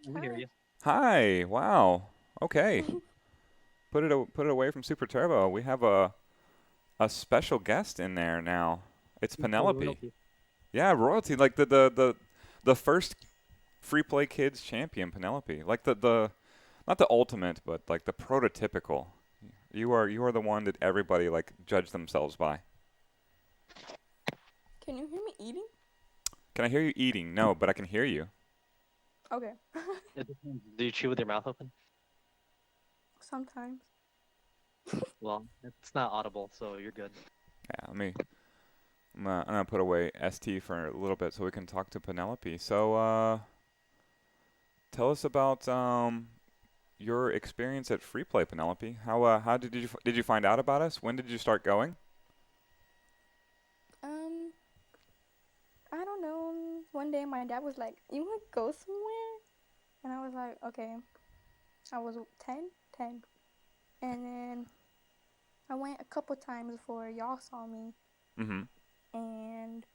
We hear Hi. you. Hi. Wow. Okay. Put it away from Super Turbo. We have a special guest in there now. It's Oh, Penelope. royalty. Yeah, royalty, like the first free play kids champion, Penelope. Like the not the ultimate, but like the prototypical. You are the one that everybody like judge themselves by. Can you hear me eating? Can I hear you eating? No, but I can hear you. Okay. It depends. Do you chew with your mouth open? Sometimes. Well, it's not audible, so you're good. Yeah, I'm gonna put away ST for a little bit so we can talk to Penelope. So tell us about your experience at Free Play, Penelope. How did you find out about us? When did you start going? Um, I don't know. One day my dad was like, "You want to go somewhere?" And I was like, "Okay." I was 10, 10. And then I went a couple times before y'all saw me. Mm-hmm. And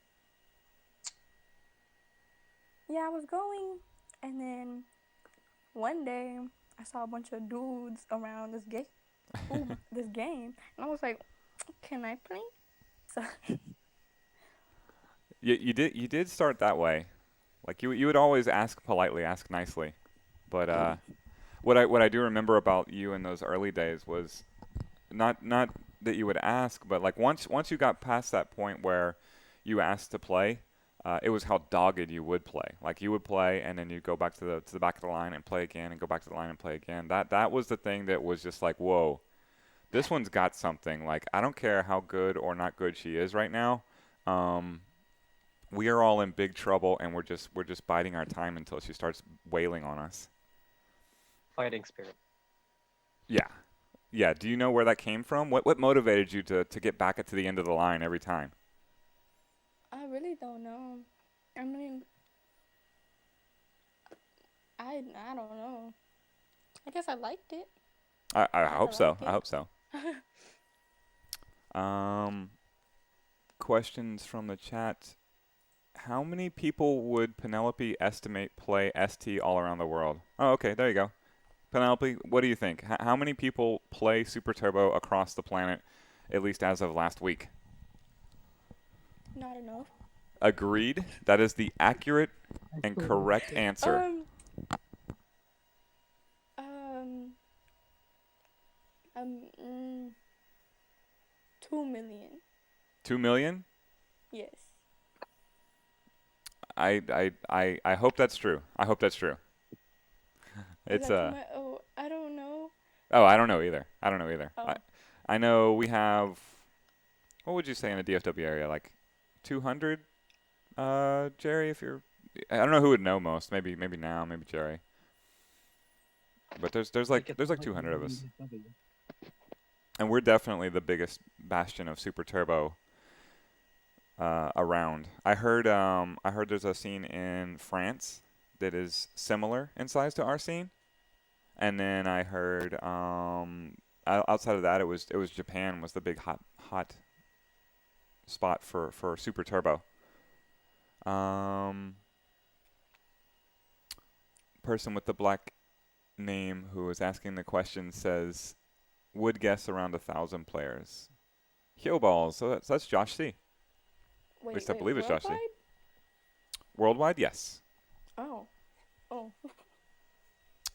yeah, I was going. And then one day I saw a bunch of dudes around this game. And I was like, "Can I play?" So You did start that way. Like you would always ask politely, ask nicely. But what I do remember about you in those early days was not that you would ask, but like once you got past that point where you asked to play, it was how dogged you would play. Like you would play and then you'd go back to the back of the line and play again and go back to the line and play again. That was the thing that was just like, whoa, this one's got something. Like I don't care how good or not good she is right now. Um, we are all in big trouble and we're just biding our time until she starts wailing on us. Fighting spirit. Yeah. Yeah, do you know where that came from? What motivated you to get back to the end of the line every time? I really don't know. I mean, I don't know. I guess I liked it. I I hope so. like I it. hope so. Um, questions from the chat. How many people would Penelope estimate play ST all around the world? Oh, okay, there you go. Penelope, what do you think? How many people play Super Turbo across the planet, at least as of last week? Not enough. Agreed. That is the accurate and Actually, correct answer. Um, um, um, mm, 2 million. 2 million? Yes. I hope that's true. I hope that's true. Is It's that too much? Oh, I don't know. Oh, I don't know either. I don't know either. Oh, I know we have, what would you say in the DFW area, like 200, Jerry, if you're, I don't know who would know most. Maybe now, maybe Jerry. But there's like like it's there's not like like you 200 of live in us. DFW. And we're definitely the biggest bastion of Super Turbo around. I heard there's a scene in France that is similar in size to our scene. And then I heard outside of that it was Japan was the big hot spot for Super Turbo. Um, person with the black name who was asking the question says would guess around 1,000 players. Yo balls. So that's Josh C. At wait, least I wait, believe it's Josh C. worldwide? Worldwide, yes. Oh, oh,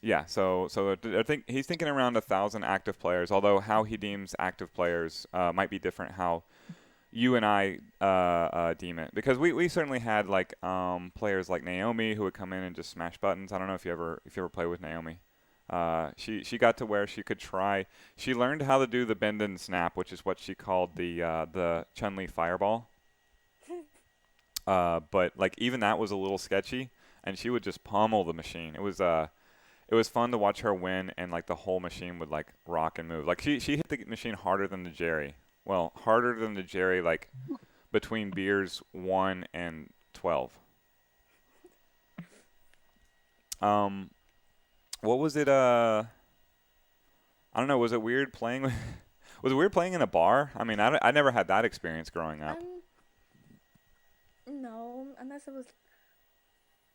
Yeah. So I think he's thinking around 1,000 active players. Although how he deems active players might be different. How you and I deem it because we certainly had like players like Naomi who would come in and just smash buttons. I don't know if you ever play with Naomi. She got to where she could try. She learned how to do the bend and snap, which is what she called the Chun Li fireball. But like even that was a little sketchy, and she would just pummel the machine. It was fun to watch her win, and like the whole machine would like rock and move. Like she hit the machine harder than the Jerry. Well, harder than the Jerry like between beers 1 and 12. Um, what was it? I don't know. Was it weird playing? Was it weird playing in a bar? I mean, I never had that experience growing up. no, unless it was,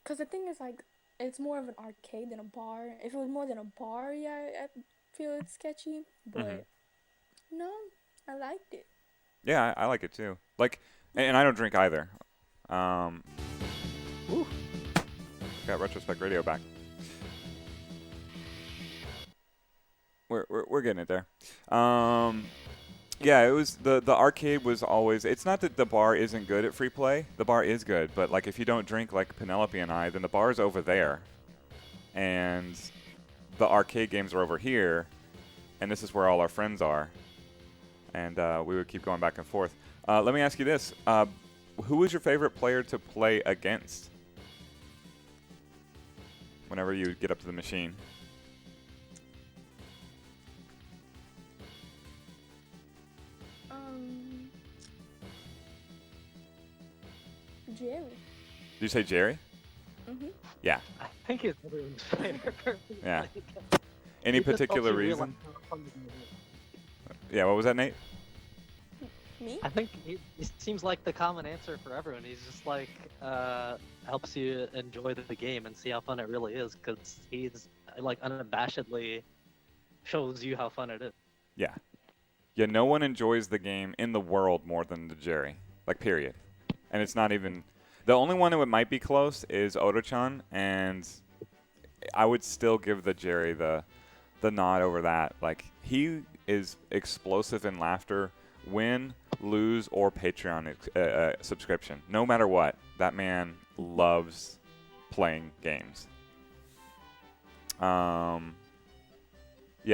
cause the thing is like, it's more of an arcade than a bar. If it was more than a bar, yeah, I feel it's sketchy. Hmm. But no, I liked it. Yeah, I like it too. Like, and I don't drink either. Um, Woo, got Retrospect Radio back. We're getting it there. Yeah, it was the arcade was always. It's not that the bar isn't good at free play. The bar is good, but like if you don't drink like Penelope and I, then the bar's over there, and the arcade games are over here, and this is where all our friends are, and we would keep going back and forth. Let me ask you this: who was your favorite player to play against? Whenever you get up to the machine. Um, Jerry. Did you say Jerry? Mhm. Yeah. I think he's everyone's favorite person. Yeah. Like, Any he just helps particular you realize reason? how fun the game is. Yeah. What was that, Nate? Me? I think he seems like the common answer for everyone. He's just like helps you enjoy the game and see how fun it really is, because he's like unabashedly shows you how fun it is. Yeah. Yeah. No one enjoys the game in the world more than the Jerry. Like, period. And it's not even. The only one who might be close is Oto-chan, and I would still give the Jerry the nod over that. Like, he is explosive in laughter, win, lose, or Patreon subscription. No matter what, that man loves playing games. Yeah,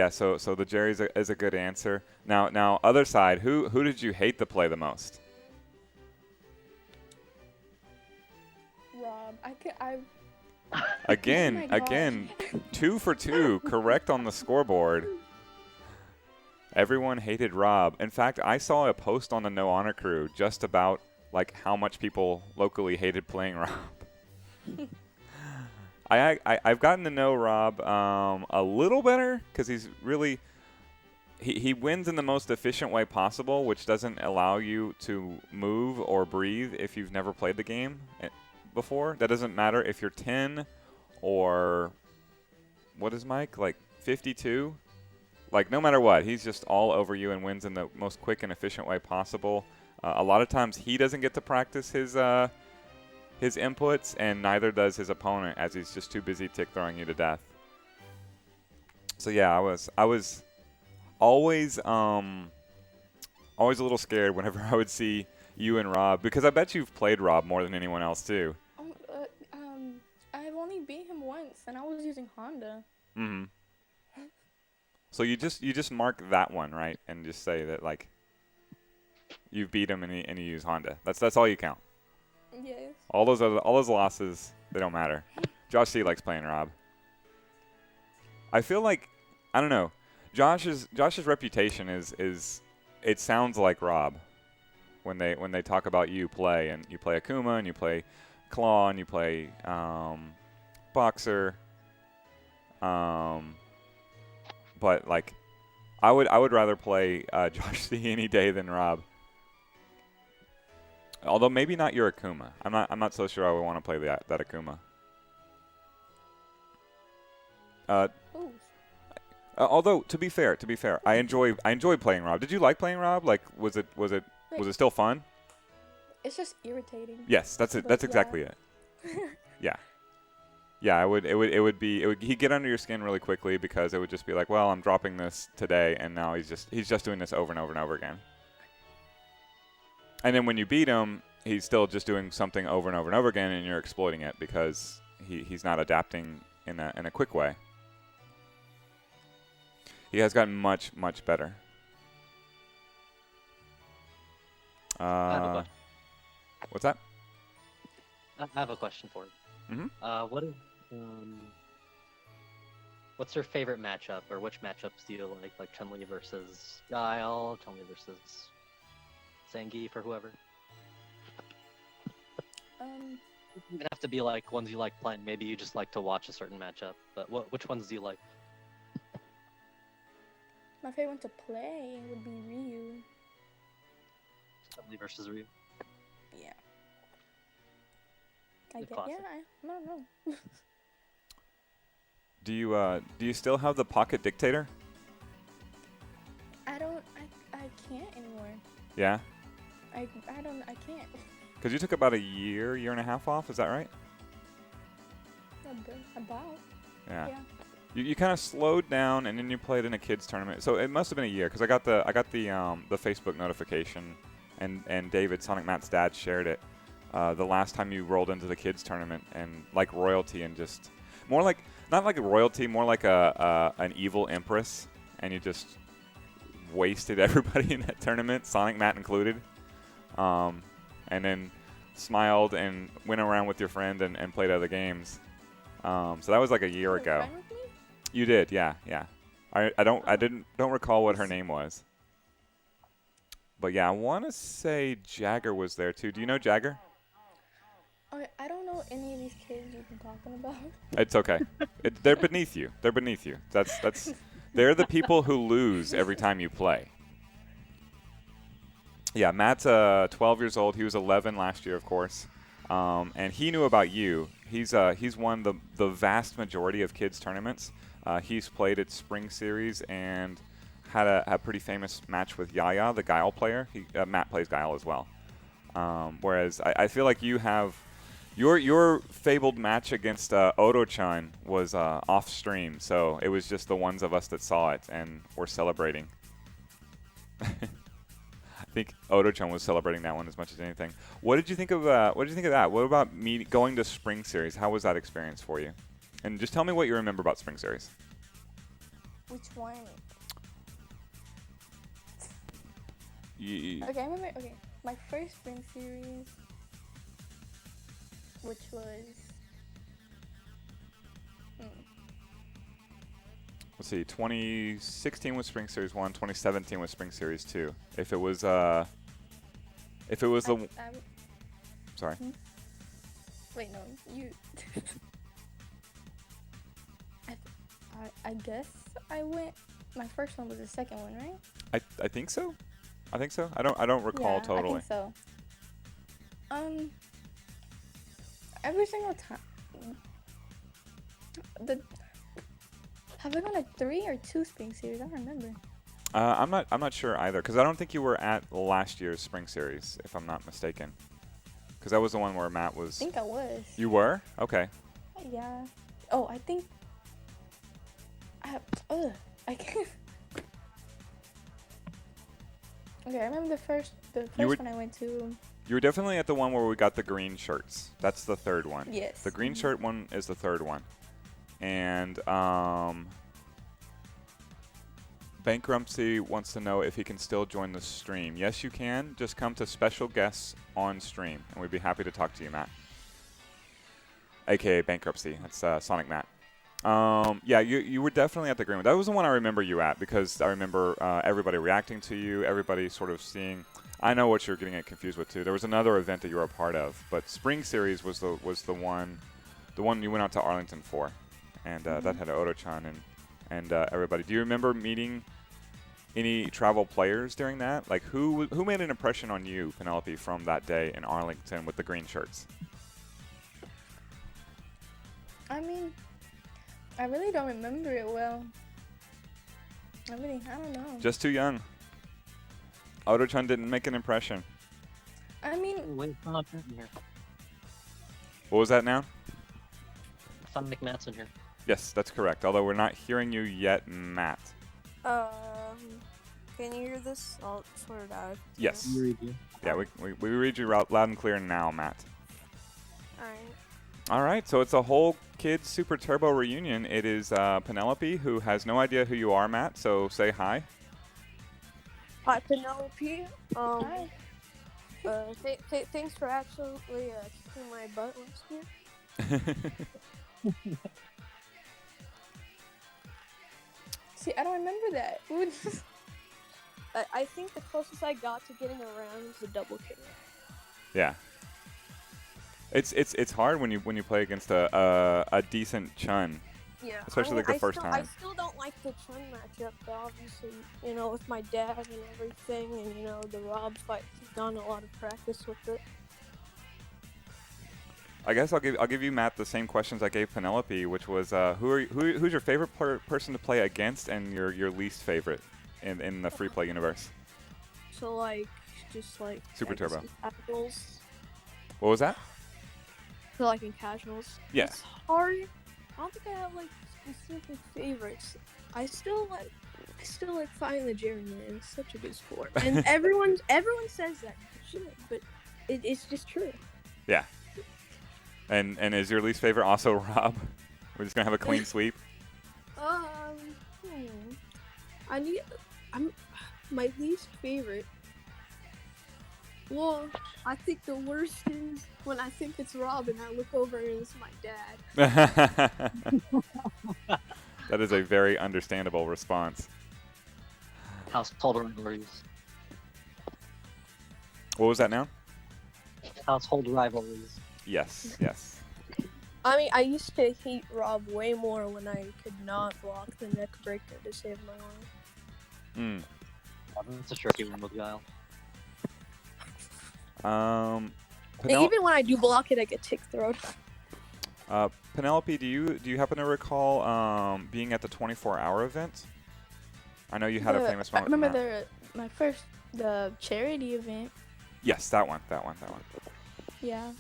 so the Jerry's is a good answer. Now other side, who did you hate to play the most? Rob. I. Again, Oh my gosh. again, 2 for 2, correct on the scoreboard. Everyone hated Rob. In fact, I saw a post on the No Honor Crew just about like how much people locally hated playing Rob. I've gotten to know Rob a little better because he's really he wins in the most efficient way possible, which doesn't allow you to move or breathe if you've never played the game before. That doesn't matter if you're 10 or what is Mike, like 52. Like, no matter what, he's just all over you and wins in the most quick and efficient way possible. A lot of times he doesn't get to practice his inputs, and neither does his opponent, as he's just too busy tick throwing you to death. So yeah, I was always always a little scared whenever I would see you and Rob, because I bet you've played Rob more than anyone else too. I've only beat him once, and I was using Honda. Mm-hmm. So you just mark that one, right, and just say that like you beat him and you use Honda. That's all you count. Yes. All those losses, they don't matter. Josh C likes playing Rob. I feel like, I don't know, Josh's reputation is it sounds like Rob when they talk about you play, and you play Akuma and you play Claw and you play Boxer. But like, I would rather play Josh C any day than Rob. Although maybe not your Akuma. I'm not so sure I would want to play that Akuma. Ooh. Although to be fair, I enjoy playing Rob. Did you like playing Rob? Like, was it still fun? It's just irritating. Yes, that's it. But That's yeah. exactly it. Yeah. Yeah, he'd get under your skin really quickly, because it would just be like, well, I'm dropping this today, and now he's just doing this over and over and over again. And then when you beat him, he's still just doing something over and over and over again, and you're exploiting it because he's not adapting in a quick way. He has gotten much better. I have a question. What's that? I have a question for you. Mm-hmm. What's your favorite matchup, or which matchups do you like? Like Chun-Li versus Guile, Chun-Li versus Zangief, or whoever. It doesn't have to be like ones you like playing. Maybe you just like to watch a certain matchup. But which ones do you like? My favorite one to play would be Ryu. Chun-Li versus Ryu. Yeah. The I classic. don't know. Do you still have the Pocket Dictator? I don't. I can't anymore. Yeah. I don't. I can't. Because you took about a year and a half off. Is that right? About. Yeah. Yeah. You kind of slowed down, and then you played in a kids tournament. So it must have been a year, because I got the Facebook notification, and David, Sonic Matt's dad, shared it. The last time you rolled into the kids tournament, and like royalty, and just more like not like a royalty, more like an evil empress, and you just wasted everybody in that tournament, Sonic Matt included. And then smiled and went around with your friend and played other games. So that was like a year ago. Friend with me? You did, yeah. I didn't recall what her name was. But yeah, I want to say Jagger was there too. Do you know Jagger? Okay, I don't know any of these kids you've been talking about. It's okay. They're beneath you. They're beneath you. That's they're the people who lose every time you play. Yeah, Matt's 12 years old. He was 11 last year, of course, and he knew about you. He's won the vast majority of kids tournaments. He's played at Spring Series and had a pretty famous match with Yaya, the Guile player. Matt plays Guile as well. Whereas I feel like you have your fabled match against Odo-chan was off stream, so it was just the ones of us that saw it and were celebrating. I think Odo-chan was celebrating that one as much as anything. What did you think of that? What about me going to Spring Series? How was that experience for you? And just tell me what you remember about Spring Series. Which one? Okay, I remember. Okay, my first Spring Series, which was. Let's see. 2016 was Spring Series 1. 2017 was Spring Series 2. If it was sorry. Wait, no, you. I guess I went. My first one was the second one, right? I think so. I don't recall totally. I think so. Every single time. Have I gone to 3 or 2 Spring Series? I don't remember. I'm not sure either, because I don't think you were at last year's Spring Series, if I'm not mistaken. Because that was the one where Matt was. I think I was. You were? Okay. Yeah. Oh, I think. I can't. Okay, I remember the first one I went to. You were definitely at the one where we got the green shirts. That's the third one. Yes. The green shirt one is the third one. And Bankruptcy wants to know if he can still join the stream. Yes, you can. Just come to special guests on stream, and we'd be happy to talk to you, Matt. AKA Bankruptcy. That's Sonic Matt. Yeah, you were definitely at the green one. That was the one I remember you at, because I remember everybody reacting to you, everybody sort of seeing. I know what you're getting confused with too. There was another event that you were a part of, but Spring Series was the one you went out to Arlington for, and that had Odo-chan and everybody. Do you remember meeting any travel players during that? Like who made an impression on you, Penelope, from that day in Arlington with the green shirts? I mean, I really don't remember it well. I don't know. Just too young. Odo-chan didn't make an impression. I mean, Wait, Sonic Matt's in here. What was that now? Sonic Matt's in here. Yes, that's correct. Although we're not hearing you yet, Matt. Can you hear this? I'll sort it out. Yes. You read you. Yeah, we read you loud and clear now, Matt. Alright. All right, so it's a whole Kids Super Turbo reunion. It is Penelope, who has no idea who you are, Matt, so say hi. Hi, Penelope. hi. Thanks for absolutely kicking my butt last year. See, I don't remember that. I think the closest I got to getting around was the double kick. Yeah. It's hard when you play against a decent Chun. Yeah. Especially like the first I time. still don't like the Chun matchup, but obviously, with my dad and everything, and the Rob fight, he's done a lot of practice with it. I guess I'll give you, Matt, the same questions I gave Penelope, which was who's your favorite person to play against and your least favorite in the free play universe? So like, just like Super I guess Turbo. in casuals. What was that? So like in casuals. Yeah. It's hard. I don't think I have like specific favorites. I still like fighting the Jerry man. It's such a good sport, and everyone says that you should, but it's just true. Yeah. And is your least favorite also Rob? We're just gonna have a clean sweep. I'm my least favorite. Well, I think the worst is when I think it's Rob and I look over and it's my dad. That is a very understandable response. Household rivalries. What was that now? Household rivalries. Yes, yes. I mean, I used to hate Rob way more when I could not block the neck breaker to save my life. It's a tricky one with Guile. And even when I do block it, I get tick throwed. Penelope, do you happen to recall being at the 24-hour event? I know you had a famous I moment. remember the charity event. Yes, that one. Yeah.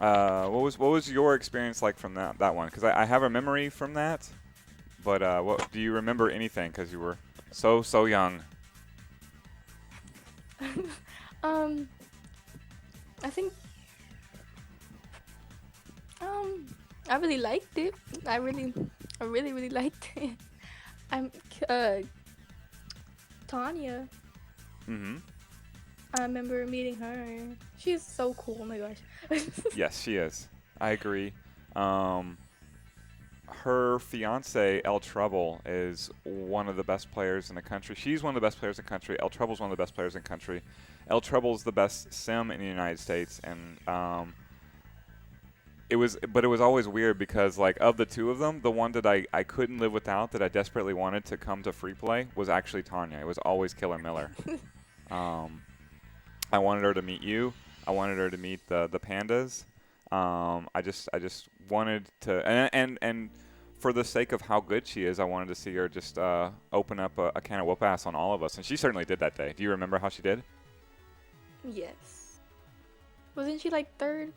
What was your experience like from that one? Because I have a memory from that, but what do you remember anything? Because you were so young. I think I really liked it. I really liked it. Tanya. Mm-hmm. I remember meeting her. She's so cool. Oh my gosh. Yes, she is. I agree. Her fiance, El Trouble, is one of the best players in the country. She's one of the best players in the country. El Trouble's one of the best players in the country. El Trouble's the best sim in the United States, and it was always weird because, like, of the two of them, the one that I couldn't live without, that I desperately wanted to come to free play, was actually Tanya. It was always Killer Miller. I wanted her to meet you. I wanted her to meet the pandas. I just wanted to, and for the sake of how good she is, I wanted to see her just open up a can of whoop ass on all of us, and she certainly did that day. Do you remember how she did? Yes. Wasn't she like third?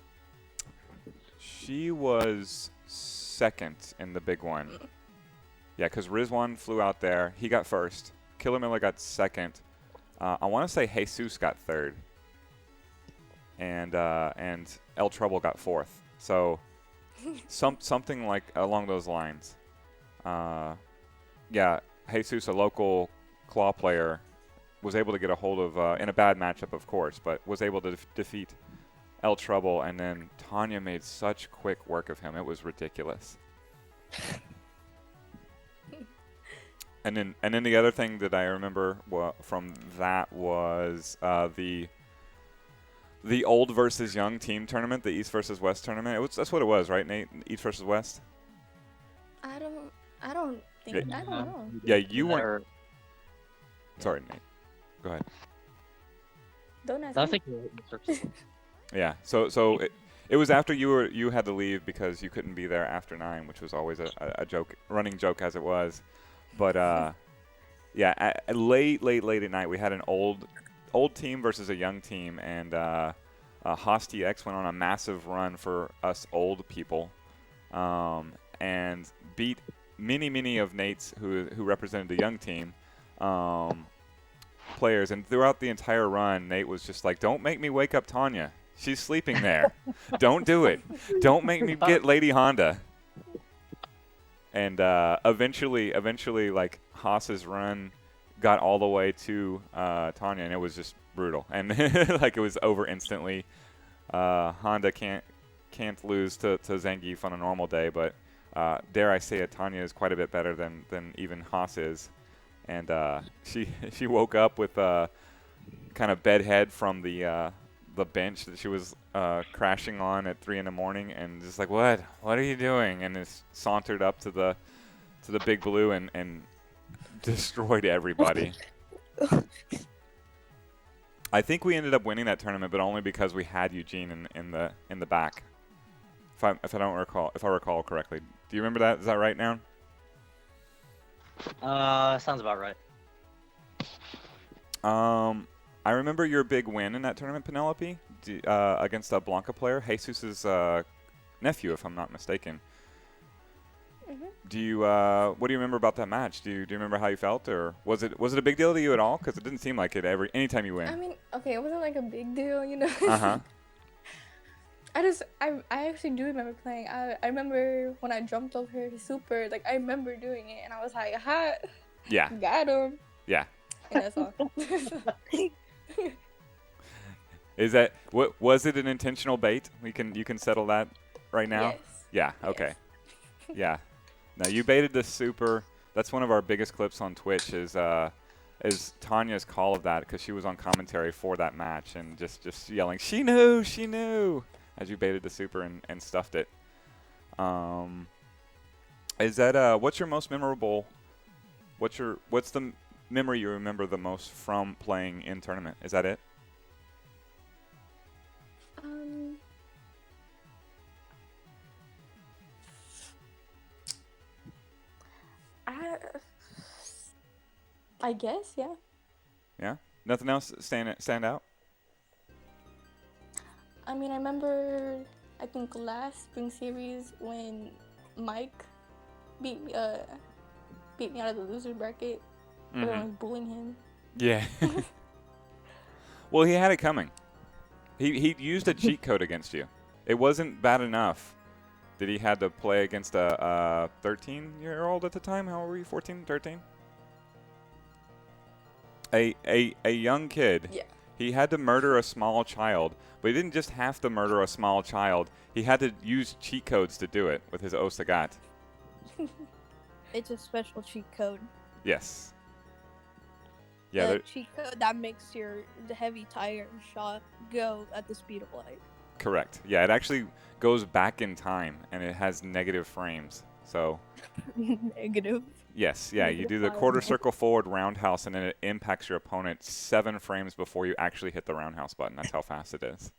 She was second in the big one. Yeah, because Rizwan flew out there. He got first. Killer Miller got second. I want to say Jesus got third. And El Trouble got fourth. So something like along those lines. Yeah, Jesus, a local claw player, was able to get a hold of, in a bad matchup, of course, but was able to defeat El Trouble, and then Tanya made such quick work of him. It was ridiculous. And then the other thing that I remember from that was the old versus young team tournament, the East versus West tournament. That's what it was, right, Nate? East versus West. I don't think. Yeah. I don't know. Yeah, you weren't. Sorry, Nate. Go ahead. Don't ask I me. think you're right. Yeah. So it was after you had to leave because you couldn't be there after 9, which was always a joke, running joke as it was. But yeah, late at night we had an old team versus a young team, and Hosty X went on a massive run for us old people, and beat many of Nate's who represented the young team players. And throughout the entire run, Nate was just like, "Don't make me wake up Tanya. She's sleeping there. Don't do it. Don't make me get Lady Honda." And eventually, like, Haas's run got all the way to Tanya, and it was just brutal. And like, it was over instantly. Honda can't lose to Zangief on a normal day, but dare I say it, Tanya is quite a bit better than even Haas is. And she woke up with kind of bedhead from the bench that she was crashing on at 3 in the morning, and just like, what are you doing? And just sauntered up to the big blue and destroyed everybody. I think we ended up winning that tournament, but only because we had Eugene in the back. If I recall correctly. Do you remember that? Is that right now? Sounds about right. I remember your big win in that tournament, Penelope, against a Blanca player, Jesus's nephew, if I'm not mistaken. Mhm. What do you remember about that match? Do you remember how you felt, or was it a big deal to you at all? Because it didn't seem like it anytime you I win. mean, okay, it wasn't like a big deal, you know. Uh-huh. I actually do remember playing. I remember when I jumped over his super, like I remember doing it, and I was like, "Ha, Yeah. got him." Yeah. And that's all. Is that what was it an intentional bait? You can settle that right now. Yes. Yeah. Okay. Yeah. Now you baited the super. That's one of our biggest clips on Twitch is Tanya's call of that because she was on commentary for that match and just yelling, "She knew," as you baited the super and stuffed it. Is that what's your most memorable? What's the memory you remember the most from playing in tournament? Is that it? I I guess, yeah. Yeah. Nothing else stand out? I mean, I remember, I think last spring series when Mike beat me, beat me out of the loser bracket. Everyone was bullying him. Yeah. Well, he had it coming. He used a cheat code against you. It wasn't bad enough that he had to play against a 13-year-old at the time. How old were you? 14, 13? A young kid. Yeah. He had to murder a small child, but he didn't just have to murder a small child. He had to use cheat codes to do it with his Osagat. It's a special cheat code. Yes. Yeah. The cheat code that makes the heavy tiger shot go at the speed of light. Correct. Yeah, it actually goes back in time, and it has negative frames. So. Negative. Yes, yeah, you do the quarter circle forward roundhouse, and then it impacts your opponent 7 frames before you actually hit the roundhouse button. That's how fast it is.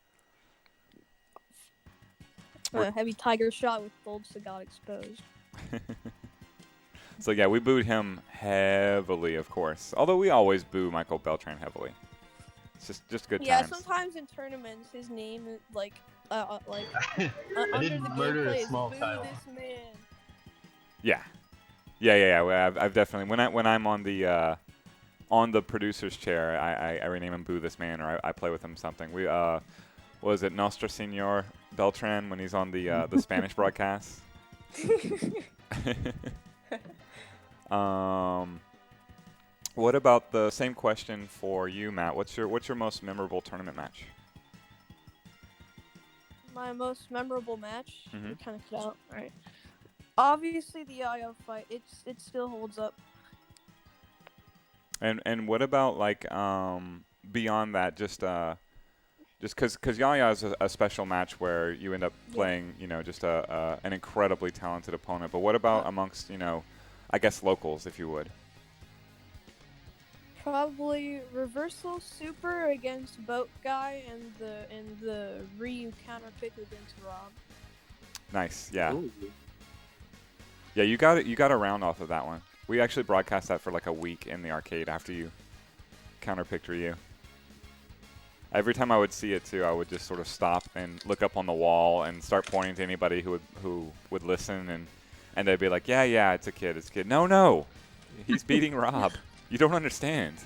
A heavy tiger shot with bold Sagat exposed. So yeah, we booed him heavily, of course. Although we always boo Michael Beltran heavily. It's just good yeah, times. sometimes in tournaments, his name is like I under didn't the murder gameplay a is small boo child. this man. Yeah. Well, I've definitely when I'm on the producer's chair, I rename him Boo This Man, or I play with him something. We what was it Nostra Senor Beltran when he's on the Spanish broadcast? What about the same question for you, Matt? What's your most memorable tournament match? My most memorable match. Mhm. We kind of cut out. All right. Obviously, the Yayo fight. It still holds up. And what about like beyond that? Just because Yaya is a special match where you end up playing, just an incredibly talented opponent. But what about amongst, I guess locals, if you would? Probably reversal super against Boat Guy and the Ryu counter pick against Rob. Nice, yeah. Ooh. Yeah, you got a round off of that one. We actually broadcast that for like a week in the arcade after you counterpicked Ryu. Every time I would see it too, I would just sort of stop and look up on the wall and start pointing to anybody who would listen, and they'd be like, yeah, it's a kid. No, he's beating Rob. You don't understand.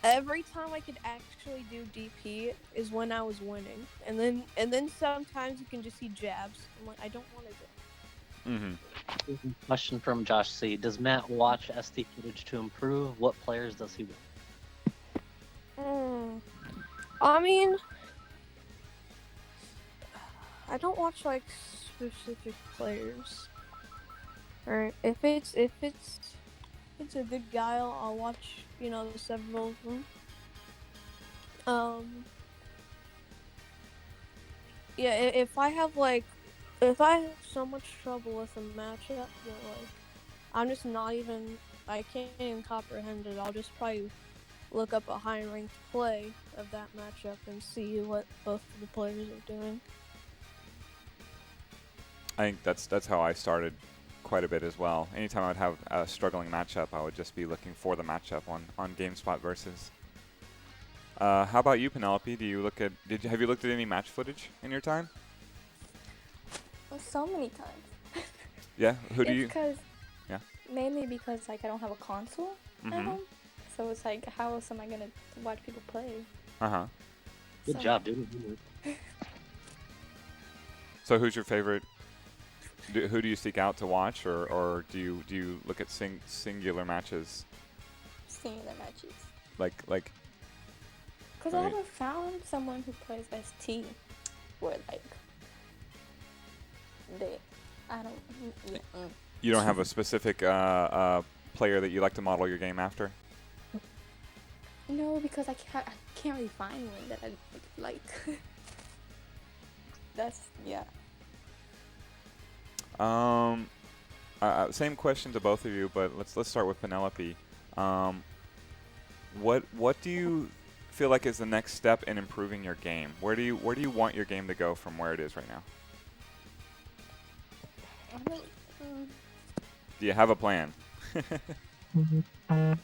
Every time I could actually do DP is when I was winning, and then sometimes you can just see jabs. I'm like, I don't want to do. Mm-hmm. Question from Josh C. Does Matt watch SD footage to improve? What players does he watch? I mean, I don't watch like specific players. Alright, if it's a good guy, I'll watch, several of them. Yeah, if I have so much trouble with a matchup that I'm just not even. I can't even comprehend it. I'll just probably look up a high ranked play of that matchup and see what both of the players are doing. I think that's how I started quite a bit as well. Anytime I'd have a struggling matchup, I would just be looking for the matchup on GameSpot versus. How about you, Penelope? Do you look at have you looked at any match footage in your time? So many times. Yeah. Who do It's you? because Yeah. mainly because like I don't have a console at Mhm. home, so it's like how else am I gonna watch people play? Uh huh. Good So, job, dude. So who's your favorite? Who do you seek out to watch, or do you look at singular matches seeing the matches. like? Because I I mean- haven't found someone who plays ST where like they, I don't. You don't have a specific player that you like to model your game after? No, because I can't really find one that I like. That's yeah. Same question to both of you, but let's start with Penelope. What do you feel like is the next step in improving your game? Where do you want your game to go from where it is right now? I really, Do you have a plan? I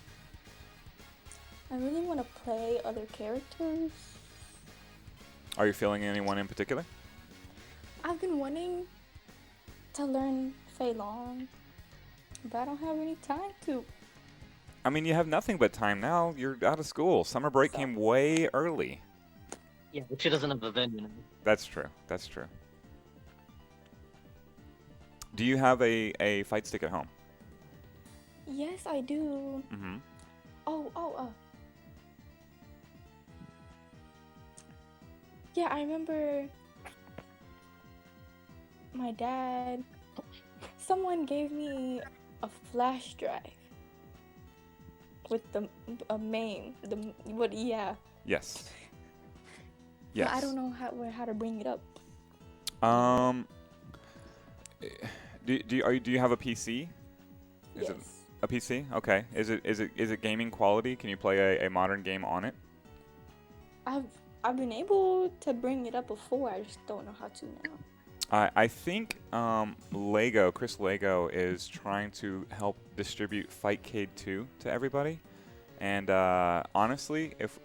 really want to play other characters. Are you feeling anyone in particular? I've been wanting to learn Fei Long, but I don't have any time to. I mean, you have nothing but time now. You're out of school. Summer break came way early. Yeah, but she doesn't have a venue. That's true. That's true. Do you have a fight stick at home? Yes, I do. Mm-hmm. Oh. Yeah, I remember my dad. Someone gave me a flash drive with a MAME. Yeah. Yes. But Yes. I don't know how to bring it up. Do you have a PC? Is Yes. it a PC? Okay. Is it gaming quality? Can you play a modern game on it? I've been able to bring it up before. I just don't know how to now. I think Chris Lego is trying to help distribute Fightcade 2 to everybody. And honestly, if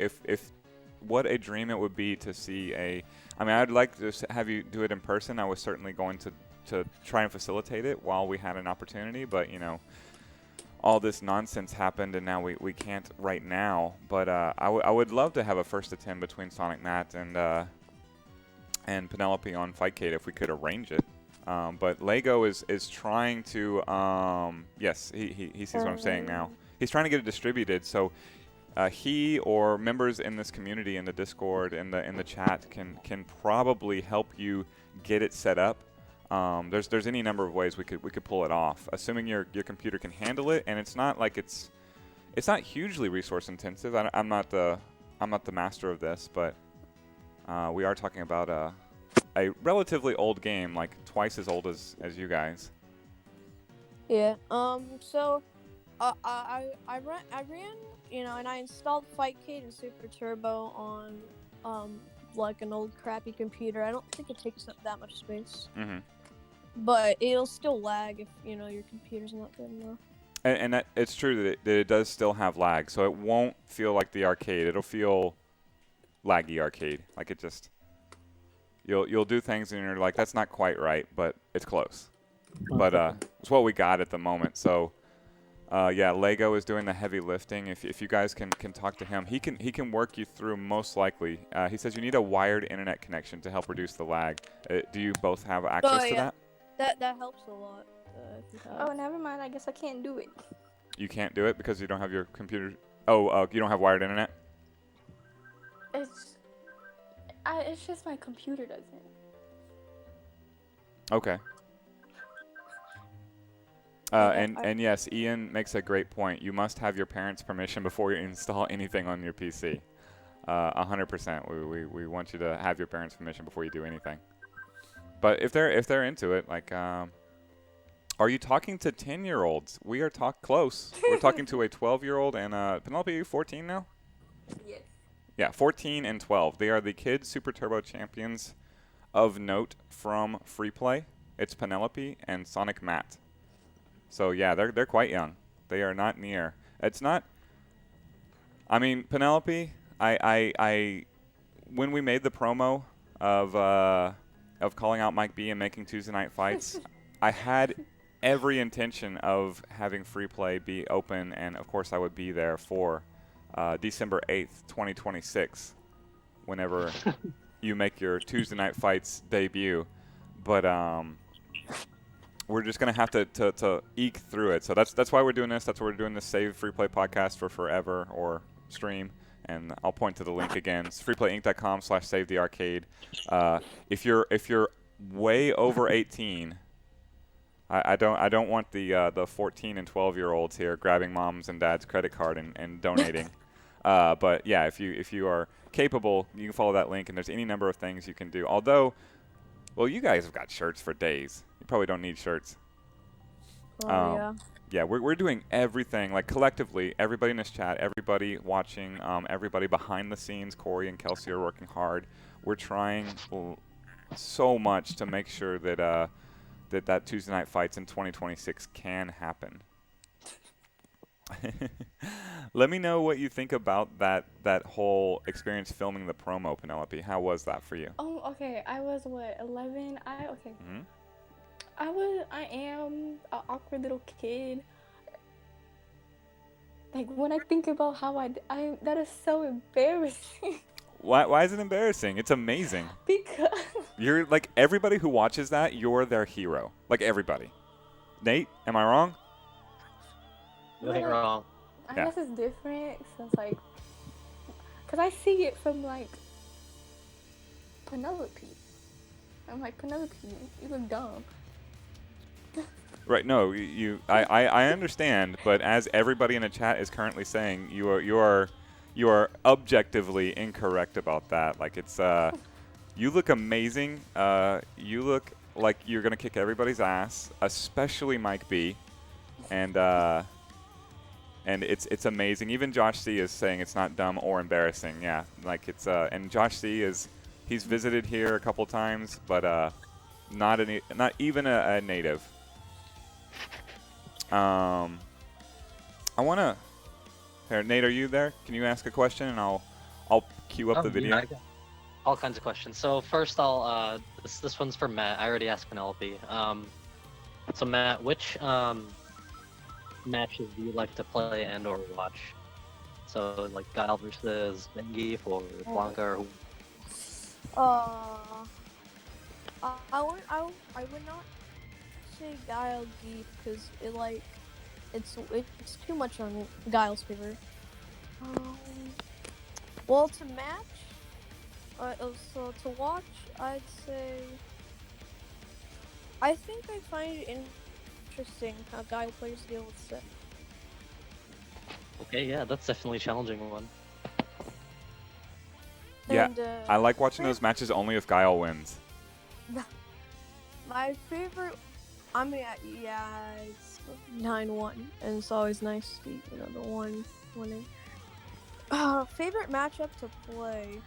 what a dream it would be to see I mean, I'd like to have you do it in person. I was certainly going to try and facilitate it while we had an opportunity, but you know, all this nonsense happened and now we can't right now. But I would love to have a first attempt between Sonic Matt and Penelope on Fightcade if we could arrange it. But Lego is trying to yes, he sees what I'm saying now. He's trying to get it distributed, so he or members in this community in the Discord in the chat can probably help you get it set up. There's any number of ways we could pull it off, assuming your computer can handle it, and it's not like it's not hugely resource intensive. I'm not the master of this, but we are talking about a relatively old game, like twice as old as you guys. Yeah. So, I ran, and I installed Fightcade and Super Turbo on like an old crappy computer. I don't think it takes up that much space. Mm-hmm. But it'll still lag if your computer's not good enough. And that it's true that it does still have lag, so it won't feel like the arcade. It'll feel laggy arcade, like it just you'll do things and you're like, that's not quite right, but it's close. But it's what we got at the moment. So yeah, Lego is doing the heavy lifting. If you guys can talk to him, he can work you through most likely. He says you need a wired internet connection to help reduce the lag. Do you both have access to that? That helps a lot. If you have. Oh, never mind. I guess I can't do it. You can't do it because you don't have your computer. Oh, you don't have wired internet. It's just my computer doesn't. Okay. And yes, Ian makes a great point. You must have your parents' permission before you install anything on your PC. 100%. We want you to have your parents' permission before you do anything. But if they're into it, like Are you talking to 10-year-olds? We are close. We're talking to a 12-year-old and Penelope, are you 14 now? Yes. Yeah, 14 and 12. They are the Kids Super Turbo champions of note from Free Play. It's Penelope and Sonic Matt. So yeah, they're quite young. They are not near. It's not. I mean, Penelope. I when we made the promo of calling out Mike B and making Tuesday night fights, I had every intention of having Free Play be open, and of course I would be there for December 8th, 2026, whenever you make your Tuesday night fights debut. But we're just gonna have to eke through it. So that's why we're doing this. That's why we're doing this Save Free Play podcast for forever or stream. And I'll point to the link again. It's freeplayinc.com/savethearcade. If you're way over 18, I don't want the 14 and 12-year-olds here grabbing mom's and dad's credit card and donating. But yeah, if you are capable, you can follow that link, and there's any number of things you can do. Although, well, you guys have got shirts for days. You probably don't need shirts. Oh yeah. Yeah, we're doing everything, like collectively, everybody in this chat, everybody watching, everybody behind the scenes, Corey and Kelsey are working hard. We're trying so much to make sure that that Tuesday night fights in 2026 can happen. Let me know what you think about that whole experience filming the promo, Penelope. How was that for you? Okay. I was what, 11? Okay. Mm-hmm. I am an awkward little kid. Like when I think about how I that is so embarrassing. Why is it embarrassing? It's amazing. Because You're like everybody who watches that, you're their hero. Like everybody. Nate, am I wrong? You ain't wrong. I Yeah. guess it's different since like, cause I see it from like Penelope. I'm like, Penelope, you look dumb. Right. No, I understand, but as everybody in the chat is currently saying, you are objectively incorrect about that. Like it's you look amazing. You look like you're gonna kick everybody's ass, especially Mike B. And it's amazing. Even Josh C is saying it's not dumb or embarrassing. Yeah, like it's and Josh C he's visited here a couple times, but not even a native. I wanna. Here, Nate, are you there? Can you ask a question and I'll queue up the video. Yeah, I got all kinds of questions. So first, I'll this one's for Matt. I already asked Penelope. So Matt, which matches do you like to play and or watch? So like Guile versus Bengi or Blanca or who? I would not say Guile Geef because it's too much on Guile's favor. Well, to match, so to watch, I'd say I think I find it interesting how Guile players deal with Seth. Okay, yeah, that's definitely a challenging one. Yeah, And, I like watching those matches only if Guile wins. My favorite, I mean, yeah, it's 9-1, and it's always nice to see, the one winning. Favorite matchup to play?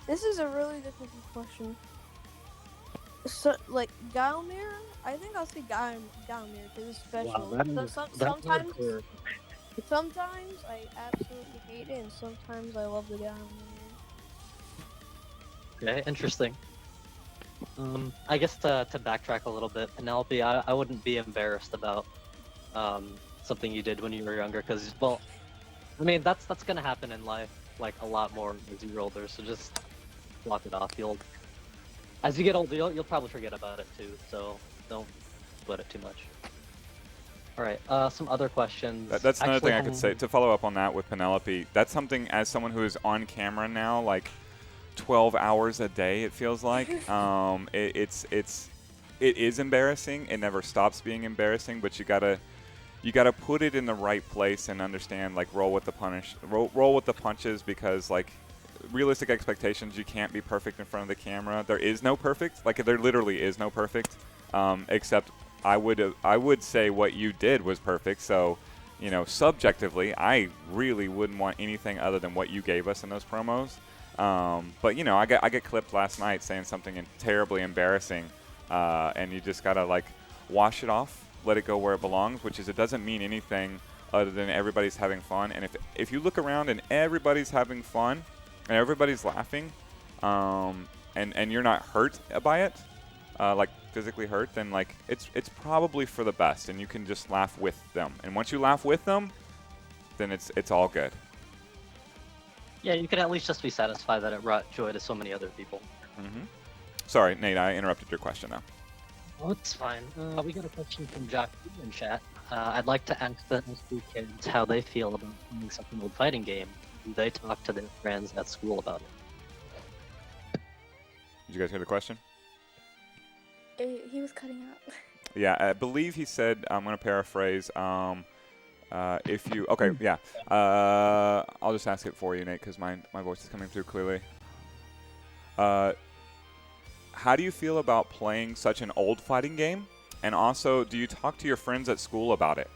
This is a really difficult question. So, like, Guilmere, I think I'll say Guilmere because it's special. Sometimes I absolutely hate it, and sometimes I love the Guilmere. Okay, interesting. I guess to backtrack a little bit, Penelope, I wouldn't be embarrassed about something you did when you were younger, because, well, I mean, that's gonna happen in life, like, a lot more as you get older, so just block it off. As you get older, you'll probably forget about it too, so don't sweat it too much. Alright, some other questions. That's another thing I could say to follow up on that with Penelope. That's something, as someone who is on camera now, like 12 hours a day, it feels like. It is embarrassing. It never stops being embarrassing, but you you got to put it in the right place and understand, like, roll with the punches, because, like, realistic expectations, you can't be perfect in front of the camera. There is no perfect. Like, there literally is no perfect, except I would say what you did was perfect. So, you know, subjectively, I really wouldn't want anything other than what you gave us in those promos. But, you know, I get clipped last night saying something terribly embarrassing, and you just got to, like, wash it off, let it go where it belongs, which is it doesn't mean anything other than everybody's having fun. And if you look around and everybody's having fun and everybody's laughing, and you're not hurt by it, like physically hurt, then, like, it's probably for the best, and you can just laugh with them. And once you laugh with them, then it's all good. Yeah, you can at least just be satisfied that it brought joy to so many other people. Sorry, Nate, I interrupted your question now. Oh, it's fine. We got a question from Jock in chat. I'd like to ask the SD kids how they feel about playing such an old fighting game. Do they talk to their friends at school about it? Did you guys hear the question? He was cutting out. Yeah, I believe he said, I'm going to paraphrase, if you... Okay, yeah. I'll just ask it for you, Nate, because my voice is coming through clearly. How do you feel about playing such an old fighting game? And also, do you talk to your friends at school about it?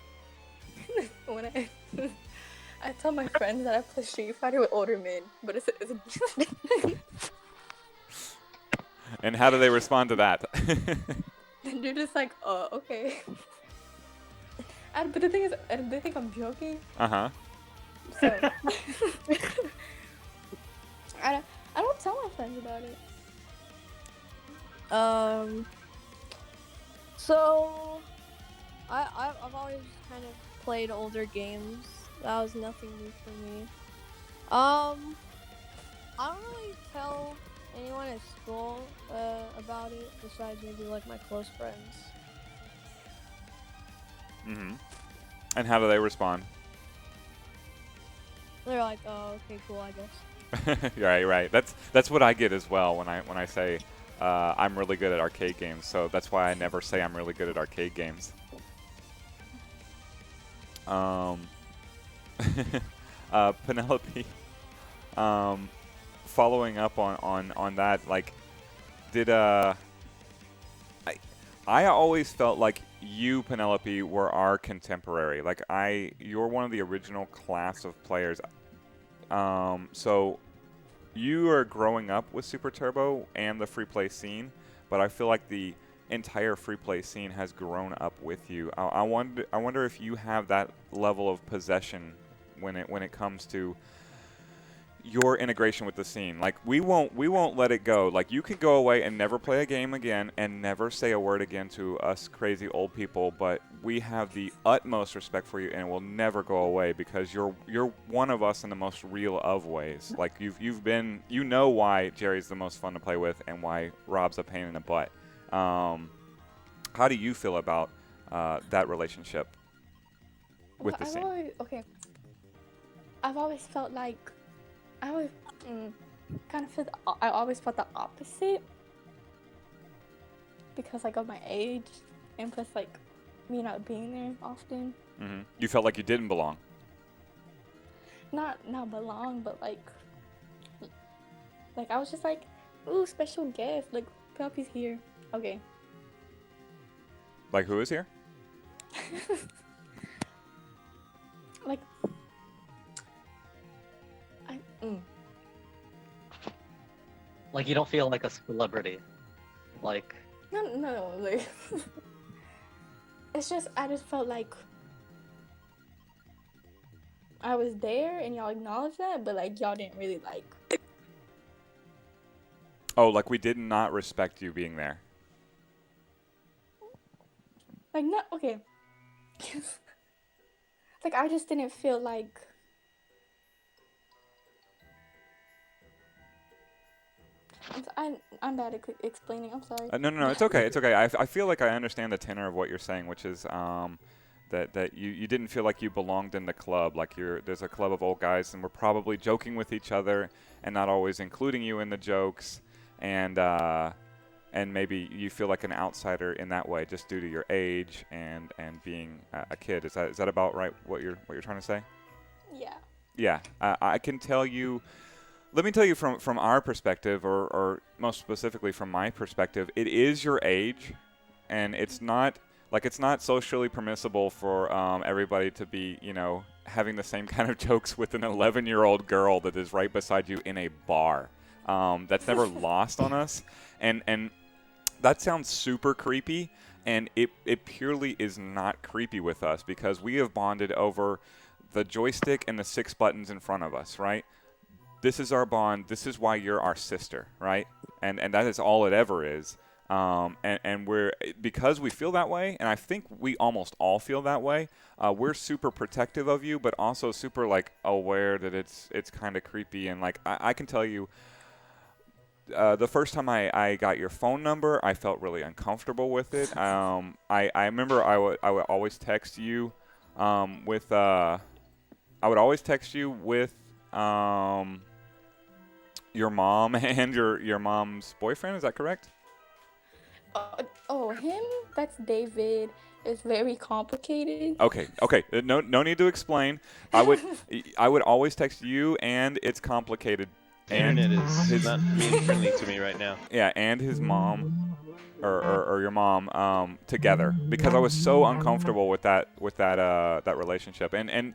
When I tell my friends that I play Street Fighter with older men, but it's a And how do they respond to that? they're just like, oh, okay. But the thing is, they think I'm joking. Uh-huh. So I don't tell my friends about it. So I've always kind of played older games. That was nothing new for me. I don't really tell anyone at school about it besides maybe like my close friends. And how do they respond? They're like, oh, okay, cool, I guess. Right. That's what I get as well when I say I'm really good at arcade games. So that's why I never say I'm really good at arcade games. Penelope, following up on that, like, did I always felt like you, Penelope, were our contemporary. Like, you're one of the original class of players. So you are growing up with Super Turbo and the free play scene, but I feel like the entire free play scene has grown up with you. I wonder if you have that level of possession when it comes to your integration with the scene. Like, we won't let it go. Like, you could go away and never play a game again and never say a word again to us crazy old people, but we have the utmost respect for you and it will never go away because you're one of us in the most real of ways. Like, you've been, you know why Jerry's the most fun to play with and why Rob's a pain in the butt. How do you feel about that relationship with the scene? I've always felt like I always I always felt the opposite because, like, of my age and plus, like, me not being there often. You felt like you didn't belong. Not belong, but like I was just like, ooh, special guest, like Penelope's here. Okay. Like, who is here? Like, Like, you don't feel like a celebrity. Like, no, like it's just I just felt like I was there and y'all acknowledged that, but like y'all didn't really like. Oh, like we did not respect you being there. Like, not okay. Like, I just didn't feel like. I'm bad at explaining. I'm sorry. No, it's okay. It's okay. I feel like I understand the tenor of what you're saying, which is that you didn't feel like you belonged in the club. Like, there's a club of old guys, and we're probably joking with each other and not always including you in the jokes. And and maybe you feel like an outsider in that way just due to your age and being a kid. Is that about right? What you're trying to say? Yeah. Yeah, I can tell you. Let me tell you from our perspective, or most specifically from my perspective, it is your age, and it's not socially permissible for everybody to be having the same kind of jokes with an 11-year-old girl that is right beside you in a bar. That's never lost on us, and that sounds super creepy, and it purely is not creepy with us because we have bonded over the joystick and the 6 buttons in front of us, right? This is our bond. This is why you're our sister, right? And that is all it ever is. And we're, because we feel that way, and I think we almost all feel that way, we're super protective of you, but also super like aware that it's kind of creepy. And like I can tell you, the first time I got your phone number, I felt really uncomfortable with it. I remember I would always text you with I would always text you with your mom and your mom's boyfriend. Is that correct? Oh, him? That's David. It's very complicated. Okay. No need to explain. I would always text you, and it's complicated. The internet is not being friendly to me right now. Yeah, and his mom, or your mom, together because I was so uncomfortable with that relationship. And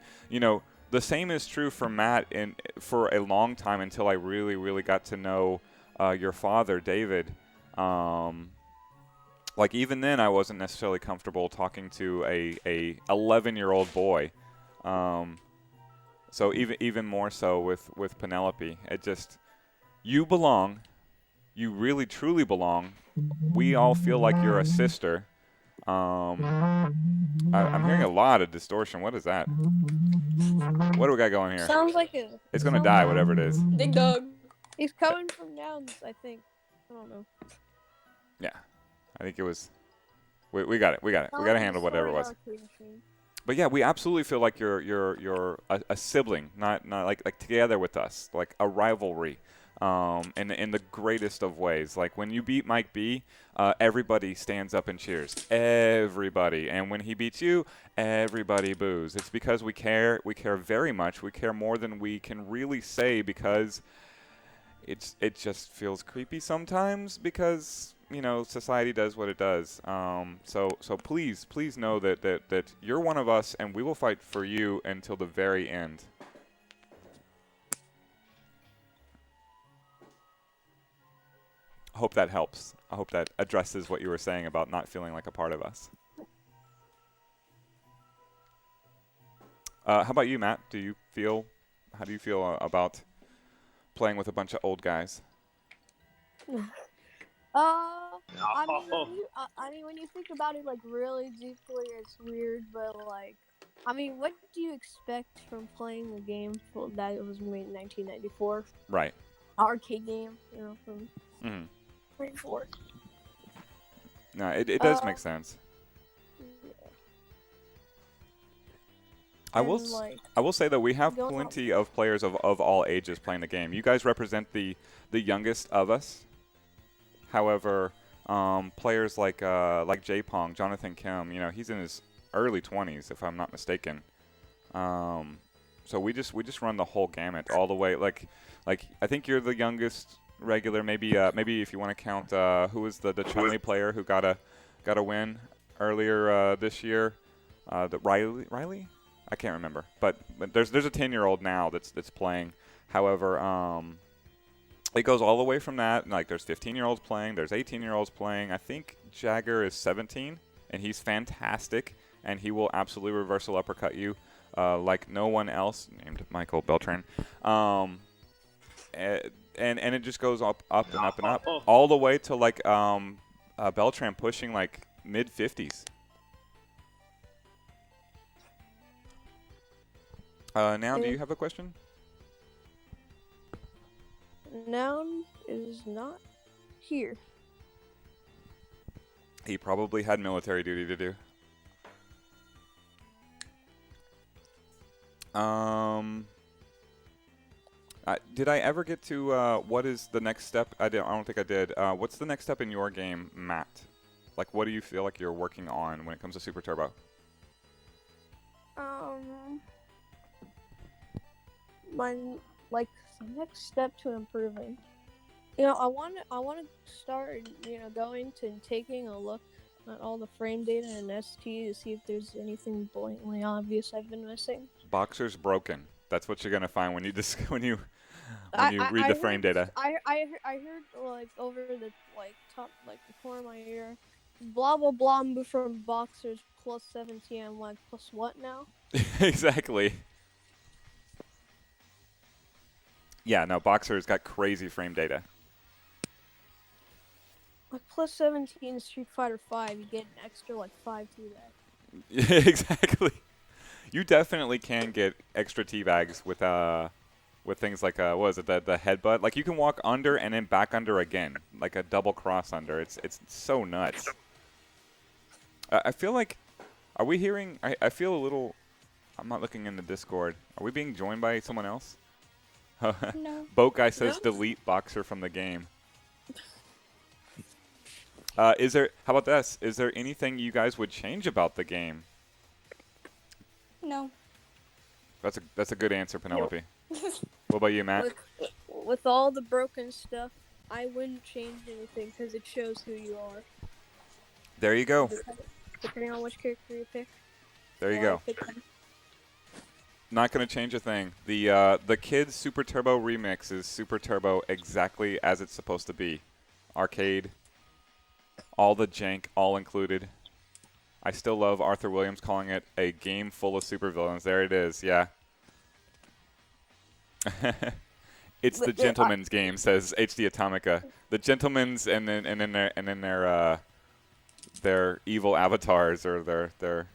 the same is true for Matt for a long time until I really got to know your father, David. Like even then, I wasn't necessarily comfortable talking to a 11-year-old boy. So even more so with Penelope. It just, you belong. You really truly belong. We all feel like you're a sister. I'm hearing a lot of distortion. What is that? What do we got going here? Sounds like It's gonna die, whatever it is. Big dog. He's coming from down, I think. I don't know. Yeah, I think it was. We got it. We got to handle whatever it was. But yeah, we absolutely feel like you're a sibling, not like together with us, like a rivalry, in the greatest of ways. Like when you beat Mike B, everybody stands up and cheers, everybody, and when he beats you, everybody boos. It's because we care very much. We care more than we can really say because it just feels creepy sometimes because society does what it does. So please know that you're one of us, and we will fight for you until the very end. I hope that helps. I hope that addresses what you were saying about not feeling like a part of us. How about you, Matt? How do you feel about playing with a bunch of old guys? I mean, when you think about it, like, really deeply, it's weird, but, like, I mean, what do you expect from playing a game that was made in 1994? Right. Arcade game, from 94. No, it does make sense. I will say that we have plenty of players of all ages playing the game. You guys represent the youngest of us. However, players like J-Pong, Jonathan Kim, he's in his early 20s, if I'm not mistaken. So we just run the whole gamut all the way. Like I think you're the youngest regular. Maybe if you want to count who was the Chun-Li player who got a win earlier this year, the Riley. I can't remember, but there's a 10-year-old now that's playing. However, it goes all the way from that. Like there's 15-year-olds playing, there's 18-year-olds playing. I think Jagger is 17, and he's fantastic, and he will absolutely reversal uppercut you like no one else. Named Michael Beltran. And it just goes up and up and up, all the way to like Beltran pushing like mid-50s. Now, do you have a question? Noun is not here. He probably had military duty to do. Did I ever get to what is the next step? I don't think I did. What's the next step in your game, Matt? Like, what do you feel like you're working on when it comes to Super Turbo? My like the next step to improving. You know, I want to start, going to and taking a look at all the frame data in ST to see if there's anything blatantly obvious I've been missing. Boxer's broken. That's what you're gonna find when you when you I read the frame data. I heard like over the top the corner of my ear, blah blah blah from Boxers plus 17. I'm like, plus what now? Exactly. Yeah, no, Boxer's got crazy frame data. Like plus 17 Street Fighter 5, you get an extra 5 teabags. Yeah, exactly. You definitely can get extra teabags with things like what is it, the headbutt? Like, you can walk under and then back under again, like a double cross under. It's so nuts. I feel like, are we hearing? I feel a little. I'm not looking in the Discord. Are we being joined by someone else? No. Boat guy says No. delete Boxer from the game. Is there? How about this? Is there anything you guys would change about the game? No. That's a good answer, Penelope. What about you, Matt? With all the broken stuff, I wouldn't change anything because it shows who you are. There you go. Depending on which character you pick. There you Well, go. I picked them. Not gonna change a thing. The Kids Super Turbo remix is Super Turbo exactly as it's supposed to be. Arcade, all the jank, all included. I still love Arthur Williams calling it a game full of supervillains. There it is. Yeah. It's the gentleman's game, says HD Atomica. The gentlemen's and then their evil avatars or their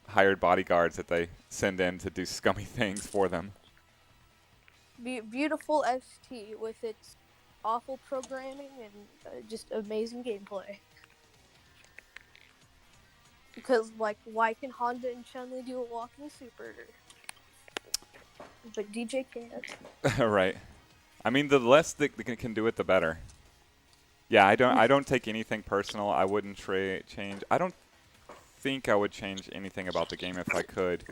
hired bodyguards that they send in to do scummy things for them. Beautiful ST with its awful programming and just amazing gameplay. Because, why can Honda and Chun-Li do a walking super? But DJ can't. Right. I mean, the less they can do it, the better. Yeah, I don't take anything personal. I wouldn't change. I don't think I would change anything about the game if I could.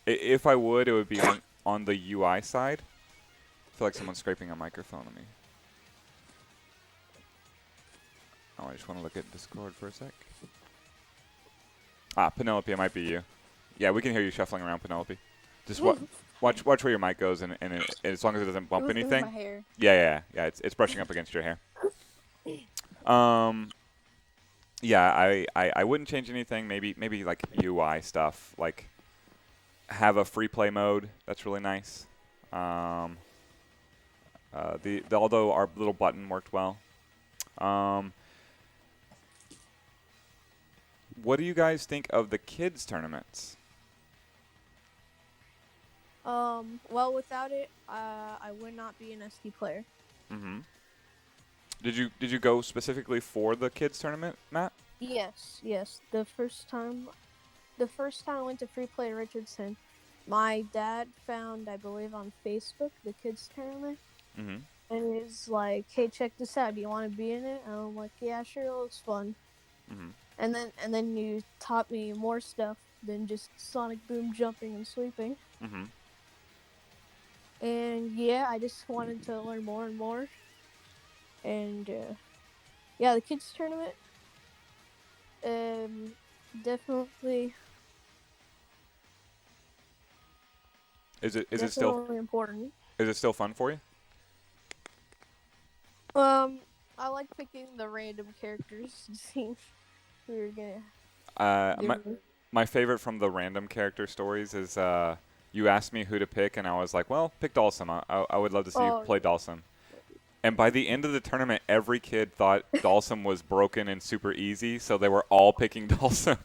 If I would, it would be on the UI side. I feel like someone's scraping a microphone on me. Oh, I just want to look at Discord for a sec. Ah, Penelope, it might be you. Yeah, we can hear you shuffling around, Penelope. Just watch where your mic goes, and as long as it doesn't bump It was anything. my hair. Yeah. It's brushing up against your hair. Yeah, I wouldn't change anything. Maybe like UI stuff, like have a free play mode. That's really nice. Although our little button worked well. What do you guys think of the kids tournaments? Well, without it, I would not be an SD player. Mm-hmm. Did you go specifically for the kids tournament, Matt? Yes. The first time I went to Free Play Richardson, my dad found, I believe, on Facebook the kids tournament, Mm-hmm. and he was like, "Hey, check this out. Do you want to be in it?" And I'm like, "Yeah, sure. It looks fun." Mm-hmm. And then you taught me more stuff than just Sonic Boom jumping and sweeping. Mm-hmm. And yeah, I just wanted to learn more and more. And yeah, the kids tournament, definitely. Is it definitely still important? is it still fun for you? I like picking the random characters to see who you're gonna. My favorite from the random character stories is you asked me who to pick, and I was like, well, pick Dalsum. I would love to see you play Dalsum. And by the end of the tournament, every kid thought Dalsum was broken and super easy, so they were all picking Dalsum.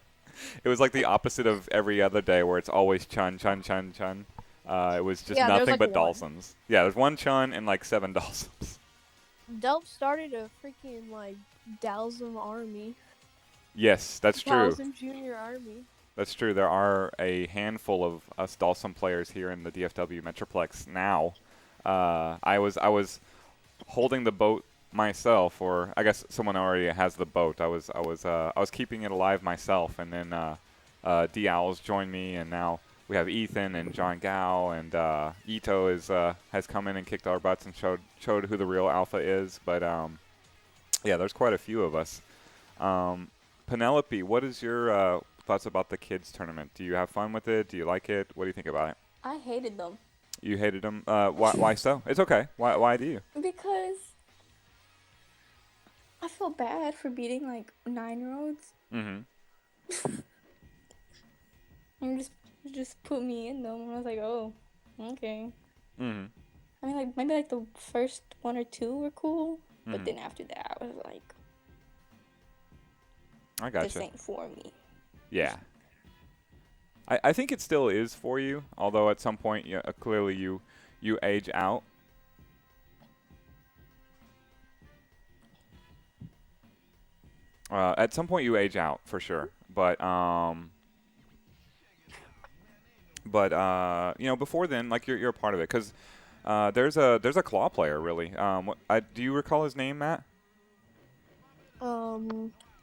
It was like the opposite of every other day where it's always Chun. It was just nothing but Dalsums. Yeah, there's one Chun and 7 Dalsums. Delp started a freaking Dalsum army. Yes, that's true. Dalsum Junior Army. That's true. There are a handful of us Dalsum players here in the DFW Metroplex now. I was holding the boat myself, or I guess someone already has the boat. I was keeping it alive myself, and then D Owls joined me, and now we have Ethan and John Gao, and Ito has come in and kicked our butts and showed who the real alpha is. But yeah, there's quite a few of us. Penelope, what is your thoughts about the kids tournament? Do you have fun with it? Do you like it? What do you think about it? I hated them You hated them. Why so? It's okay. Why do you? because I feel bad for beating like 9-year-olds Mm-hmm. and just put me in them. And I was like, oh, okay. Mm-hmm. I mean, like maybe like the first one or two were cool, but Mhm. then after that, I was like, I this gotcha. ain't for me. Yeah. I think it still is for you, although at some point, clearly you age out. At some point, you age out for sure. But before then, like you're a part of it, because there's a claw player really. Do you recall his name, Matt?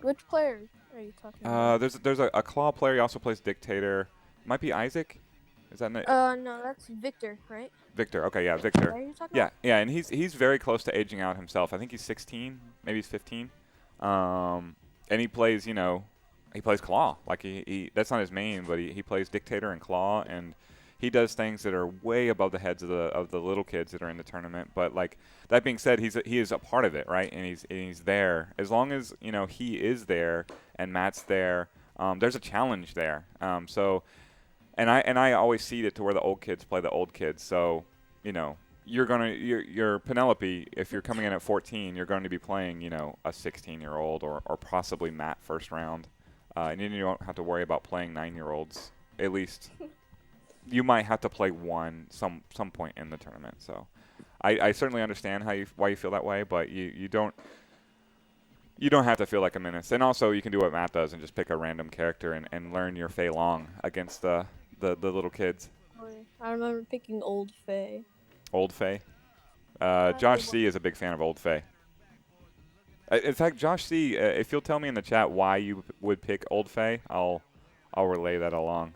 Which player are you talking about? There's a claw player. He also plays Dictator. Might be Isaac. Is that No, that's Victor, right? Victor? Okay, yeah, Is Victor. that who you're talking Yeah, about? yeah, and he's very close to aging out himself. I think he's 16, maybe he's 15. And he plays, he plays Claw. Like he that's not his main, but he plays Dictator and Claw, and he does things that are way above the heads of the little kids that are in the tournament. But like that being said, he is a part of it, right? And he's there as long as he is there and Matt's there. There's a challenge there. And I always see it to where the old kids play the old kids. So, you're Penelope. If you're coming in at 14, you're going to be playing, a 16-year-old or possibly Matt first round, and then you don't have to worry about playing 9-year-olds. At least, you might have to play one some point in the tournament. So, I certainly understand why you feel that way, but you don't have to feel like a menace. And also, you can do what Matt does and just pick a random character and learn your Fei Long against the little kids. I remember picking Old Faye. Old Fei. Josh C is a big fan of Old Fei. In fact, Josh C, if you'll tell me in the chat why you would pick Old Fei, I'll relay that along.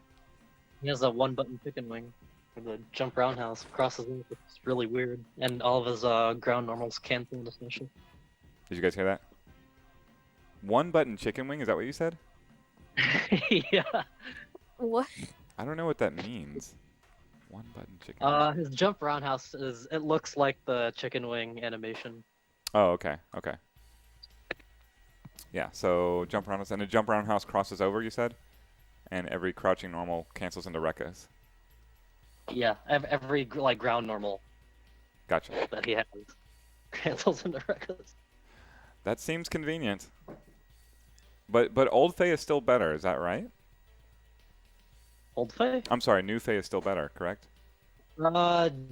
He has a one-button chicken wing for the jump roundhouse across his neck. It's really weird, and all of his ground normals cancel into special. Did you guys hear that? One button chicken wing, is that what you said? Yeah. What? I don't know what that means. One button chicken wing. His jump roundhouse it looks like the chicken wing animation. Oh, okay. Yeah, so jump roundhouse, and a jump roundhouse crosses over, you said? And every crouching normal cancels into Rekkas. Yeah, every like ground normal Gotcha. that he has cancels into records. That seems convenient. But Old Fei is still better, is that right? Old Fei? I'm sorry, New Fei is still better, correct?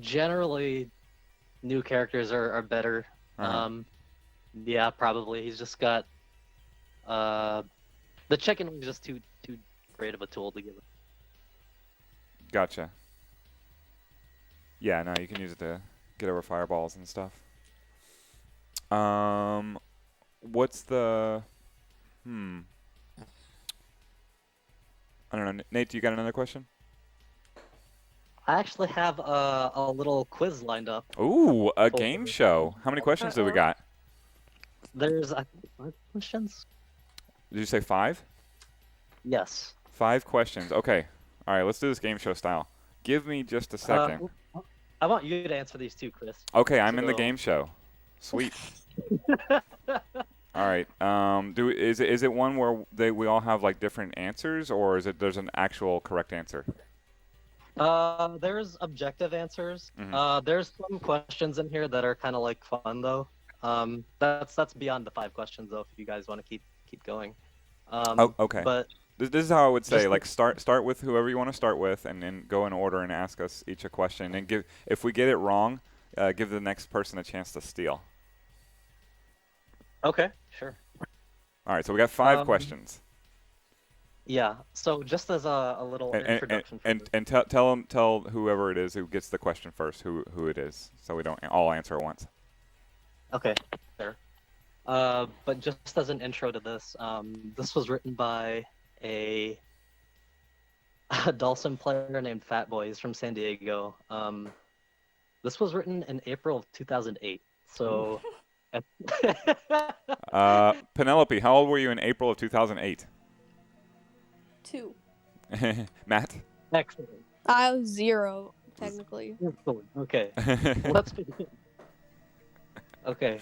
Generally, new characters are better. Uh-huh. Yeah, probably. He's just got the chicken wing is just too great of a tool to give him. Gotcha. Yeah, no, you can use it to get over fireballs and stuff. What's the... I don't know. Nate, do you got another question? I actually have a little quiz lined up. Ooh, a game show. How many questions do we got? There's, I think, 5 questions? Did you say 5? Yes. 5 questions. Okay. All right, let's do this game show style. Give me just a second. I want you to answer these two, Chris. Okay, I'm in the So- game show. Sweet. All right. Is it one where we all have like different answers, or is it there's an actual correct answer? There's objective answers. Mhm. There's some questions in here that are kind of like fun though. That's beyond the 5 questions though. If you guys want to keep going. Oh, okay. But This is how I would say, Just like, start with whoever you want to start with, and then go in order and ask us each a question. And if we get it wrong, give the next person a chance to steal. okay, sure. All right, so we got 5 Um, questions. Yeah. So just as a little introduction for this. And tell whoever it is who gets the question first who it is, so we don't all answer at once. Okay, fair. But just as an intro to this, this was written by a, a Dulcim player named Fat Boy. He's from San Diego. This was written in April of 2008. So, Penelope, how old were you in April of 2008? 2. Matt? excellent. I was 0 technically. Excellent. Okay, let's begin. Okay.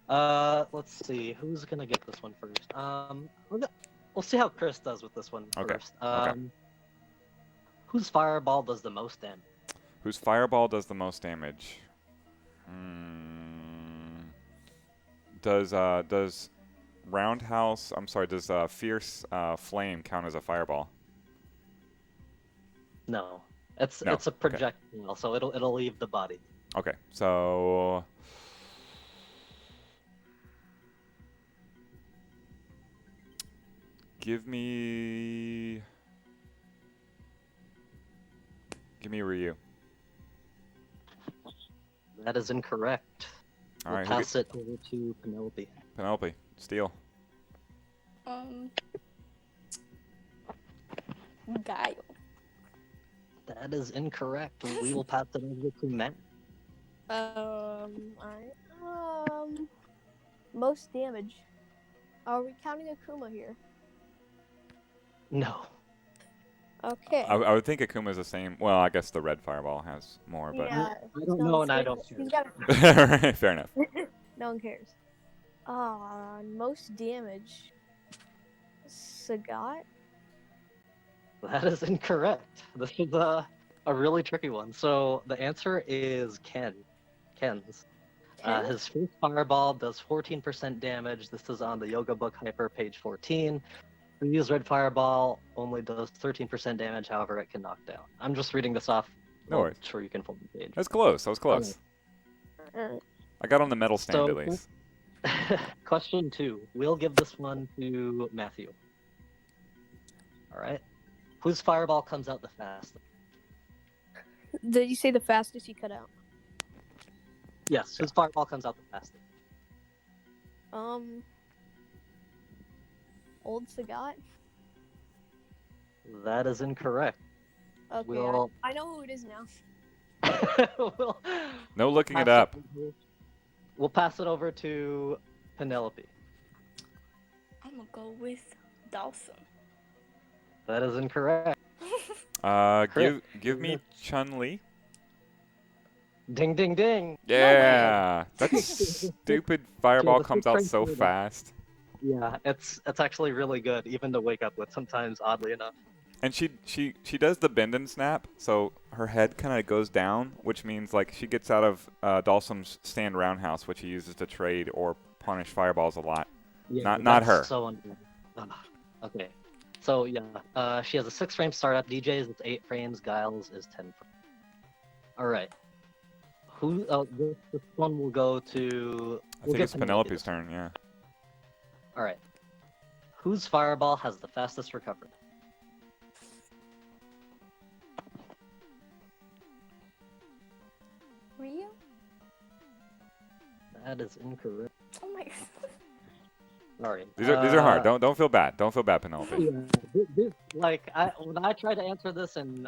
Let's see. Who's gonna get this one first? We'll see how Chris does with this one Okay, first. okay. Whose fireball does the most damage? Whose fireball does the most damage? Does roundhouse? I'm sorry. Does fierce flame count as a fireball? No. It's No, a okay. projectile, so it'll leave the body. Okay, so give me Ryu. That is incorrect. All We'll right, pass it over to Penelope. Penelope, steal. Guile. That is incorrect. We will pass it over to Matt. Alright. Most damage. Are we counting Akuma here? No. Okay. I would think Akuma's the same. Well, I guess the red fireball has more, but Yeah, I don't know, and I don't He's care. got Right, fair enough. no one cares. Most damage. Sagat? That is incorrect. This is a really tricky one. So the answer is Ken. Ken's. Ken? His first fireball does 14% damage. This is on the Yoga Book Hyper, page 14. Ryu's red fireball only does 13% damage, however, it can knock down. I'm just reading this off. No worries. Sure, you can pull the page. That's close. I was close. Alright. I got on the medal stand So- at least. Question 2. We'll give this one to Matthew. All right. Whose fireball comes out the fastest? Did you say the fastest you cut out? Yes, whose fireball comes out the fastest? Old Sagat? That is incorrect. Okay, We'll- I know who it is now. we'll No looking pass it up. We'll pass it over to Penelope. I'm gonna go with Dawson. That is incorrect. Give me Chun-Li. Ding, ding, ding. Yeah, that stupid fireball the comes out six so frames fast. Yeah, it's actually really good, even to wake up with sometimes, oddly enough. And she does the bend and snap, so her head kind of goes down, which means like she gets out of Dalsum's stand roundhouse, which he uses to trade or punish fireballs a lot. Yeah, Not her. So okay. So yeah, she has a 6-frame startup. DJ's is 8 frames. Giles is 10 frames. All right. Who? This one will go to. I think it's Penelope's turn. Yeah. All right. Whose fireball has the fastest recovery? Ryu? That is incorrect. Oh my god. Sorry. These are hard. Don't feel bad. Don't feel bad, Penelope. Yeah, when I tried to answer this in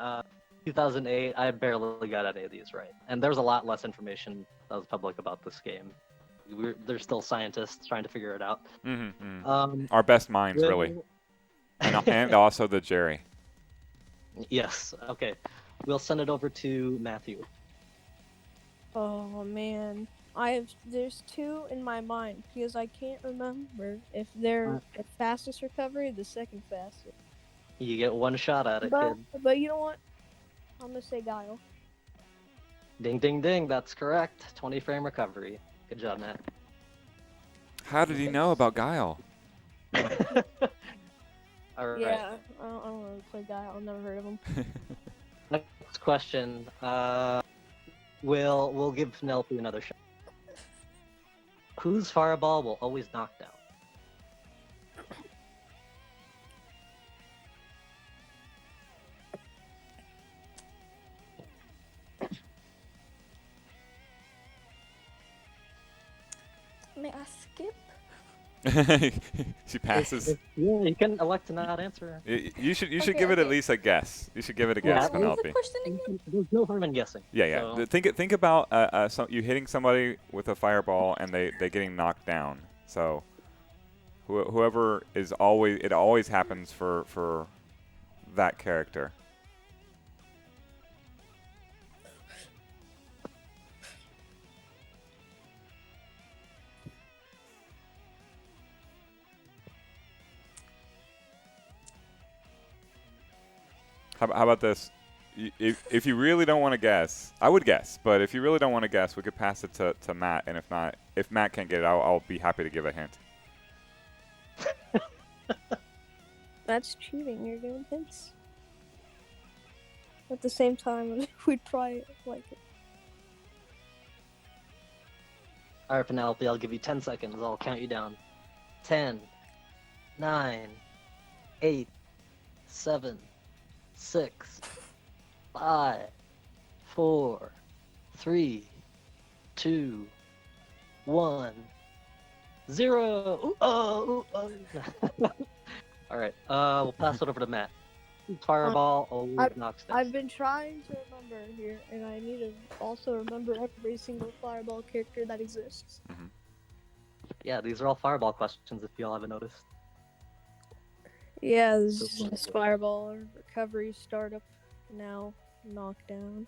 2008, I barely got any of these right, and there's a lot less information that was public about this game. There's still scientists trying to figure it out. Our best minds, really, Will- and also the Jerry. Yes. Okay. We'll send it over to Matthew. Oh man, there's 2 in my mind because I can't remember if they're the fastest recovery or the second fastest. You get one shot at it, But, kid. but you know what? I'm gonna say Guile. Ding, ding, ding. That's correct. 20-frame recovery. Good job, Matt. How did he know about Guile? All right. Yeah, I don't really play Guile. I've never heard of him. Next question. We'll give Penelope another shot. Whose fireball will always knock down? May I skip? She passes. Yeah, you can elect to not answer. You should Okay, give it at okay. least a guess. You should give it a Yeah, guess, What was the Penelope. question again? There's no harm in guessing. Yeah, yeah. So, Think about you hitting somebody with a fireball and they getting knocked down. So whoever is always, it always happens for that character. How about this? If you really don't want to guess, I would guess, but if you really don't want to guess, we could pass it to Matt, and if Matt can't get it, I'll be happy to give a hint. That's cheating. You're giving hints. At the same time, we'd probably like it. all right, Penelope, I'll give you 10 seconds. I'll count you down. 10, 9, 8, 7, 6, 5, 4, 3, 2, 1, 0. Ooh, oh, oh. All right, we'll pass it over to Matt. Fireball always knocks down. I've been trying to remember here, and I need to also remember every single Fireball character that exists. Mm-hmm. Yeah, these are all Fireball questions if y'all haven't noticed. Yeah, this Fireball, Recovery, Startup, now Knockdown.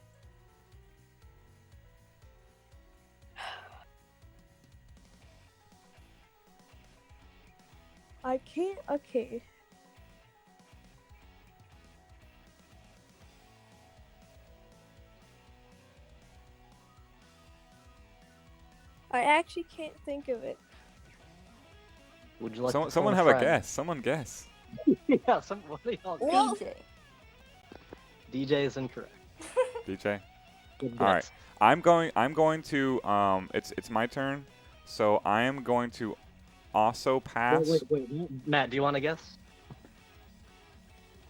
I can't. Okay. I actually can't think of it. Would you like to Someone phone have a friend? guess. Someone guess. Yeah, one of y'all Well- DJ. DJ is incorrect. DJ. Good All right. guess. I'm going to it's my turn, so I am going to also pass. Wait. Matt, do you want to guess?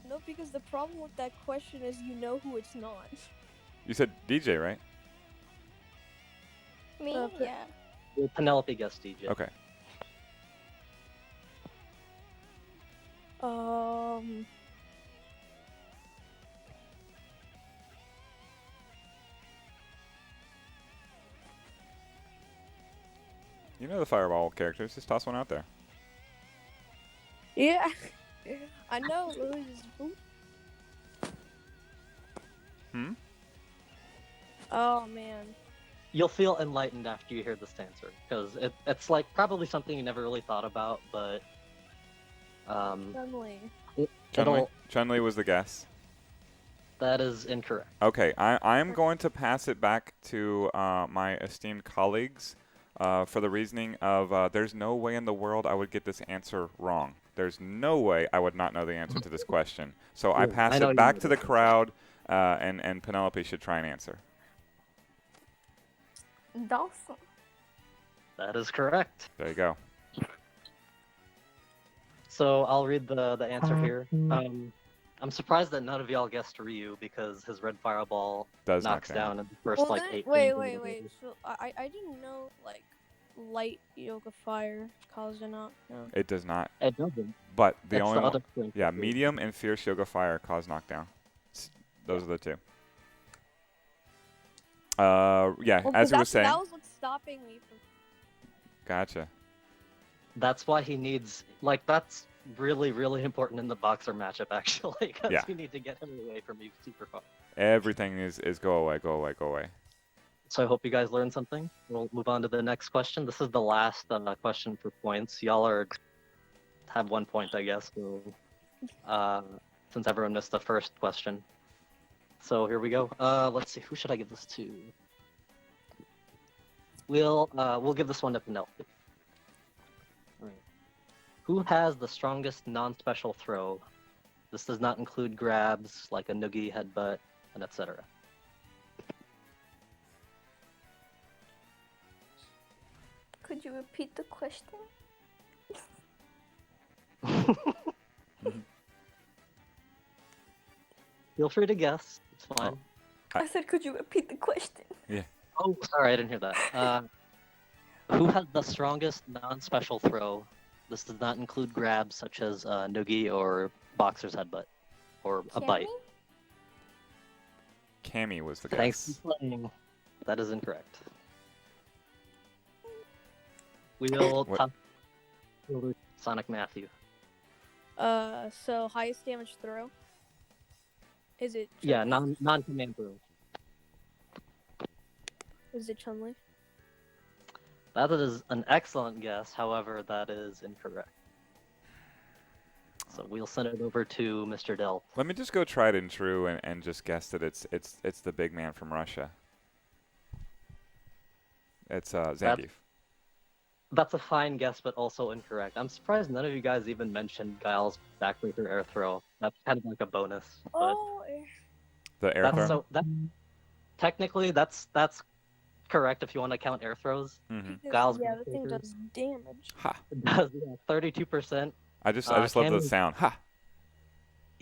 No, because the problem with that question is you know who it's not. You said DJ, right? Me? Okay. Yeah. Well, Penelope guessed DJ. Okay. You know the fireball characters. Just toss one out there. Yeah. I know. Ooh. Hmm? Oh man. You'll feel enlightened after you hear this answer, because it's like probably something you never really thought about, but Chun-Li. it'll. Chun-Li was the guess. That is incorrect. Okay, I'm going to pass it back to my esteemed colleagues for the reasoning of there's no way in the world I would get this answer wrong. There's no way I would not know the answer to this question. So I pass know it you back know to the this. crowd, and Penelope should try and answer. Dawson. That is correct. There you go. So I'll read the answer here. I'm surprised that none of y'all guessed Ryu, because his red fireball Does knocks knock down. down in the first Well, like then, 8 wait. games or whatever. So I didn't know like light yoga fire caused a knockdown. It does not. It doesn't. But the It's only the one, other thing. yeah, medium and fierce yoga fire cause knockdown. Those are the two. Yeah, Well, as you were saying. that was what's stopping me from. Gotcha. That's why he needs, like, that's really, really important in the boxer matchup, actually, because Yeah. you need to get him away from you super far. Everything is go away, go away, go away. So I hope you guys learned something. We'll move on to the next question. This is the last question for points. Y'all have 1 point, I guess, so, since everyone missed the first question. So here we go. Let's see, who should I give this to? We'll give this one to Penelope. All right. Who has the strongest non-special throw? This does not include grabs like a noogie, headbutt, and etc. Could you repeat the question? Feel free to guess. It's fine. I said, could you repeat the question? Oh, sorry, I didn't hear that. Who has the strongest non-special throw? This does not include grabs such as noogie or boxer's headbutt or a bite. Cammy was the Thanks guess. for playing. That is incorrect. We will What? top Sonic Matthew. So highest damage throw. Is it? Yeah, Chun-Li? non-command throw. Is it Chun-Li? That is an excellent guess. However, that is incorrect. So we'll send it over to Mr. Dell. Let me just go tried and true and just guess that it's the big man from Russia. It's Zangief. That's a fine guess, but also incorrect. I'm surprised none of you guys even mentioned Guile's backbreaker air throw. That's kind of like a bonus. But The air throw. Technically, that's correct if you want to count air throws. Mm-hmm. Giles yeah, the thing backbreaker does damage. Ha! does 32%. I just love the Cammy- sound. Ha!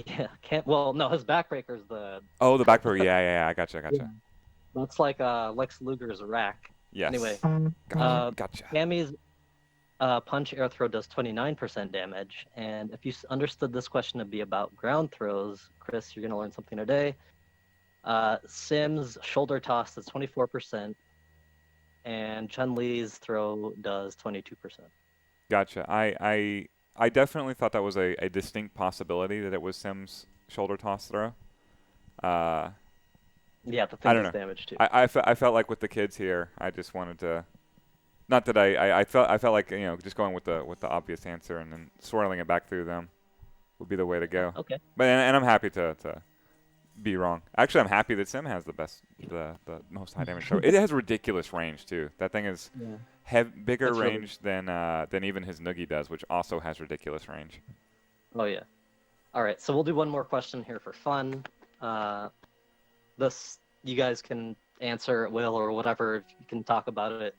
Yeah, can't. Well, no, his backbreaker's the. Oh, the back throw. Yeah. I gotcha. Yeah. That's like Lex Luger's rack. Yes. Anyway, Gotcha. Cammy's punch air throw does 29% damage, and if you understood this question to be about ground throws, Chris, you're gonna learn something today. Sim's shoulder toss does 24%, and Chun-Li's throw does 22%. Gotcha. I definitely thought that was a distinct possibility that it was Sim's shoulder toss throw. Yeah, the I thing don't does know. damage too. I felt like with the kids here, I just wanted to, not that I felt like just going with the obvious answer and then swirling it back through them would be the way to go. Okay. But and I'm happy to be wrong. Actually, I'm happy that Sim has the most high damage throw. It has ridiculous range too. That thing is bigger That's really- range than even his noogie does, which also has ridiculous range. Oh yeah. All right, so we'll do one more question here for fun. This you guys can answer at will or whatever. If you can talk about it.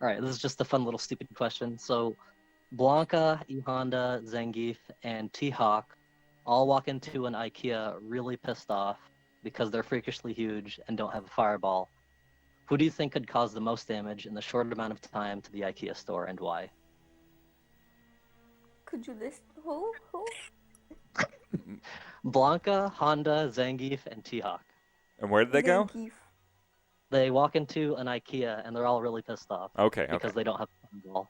All right, this is just a fun little stupid question. So, Blanca, E Honda, Zangief, and T-Hawk all walk into an IKEA really pissed off because they're freakishly huge and don't have a fireball. Who do you think could cause the most damage in the short amount of time to the IKEA store, and why? Could you list who? Blanca, Honda, Zangief, and T-Hawk. And where did they go? Zangief. They walk into an IKEA and they're all really pissed off Okay. because they don't have a fireball.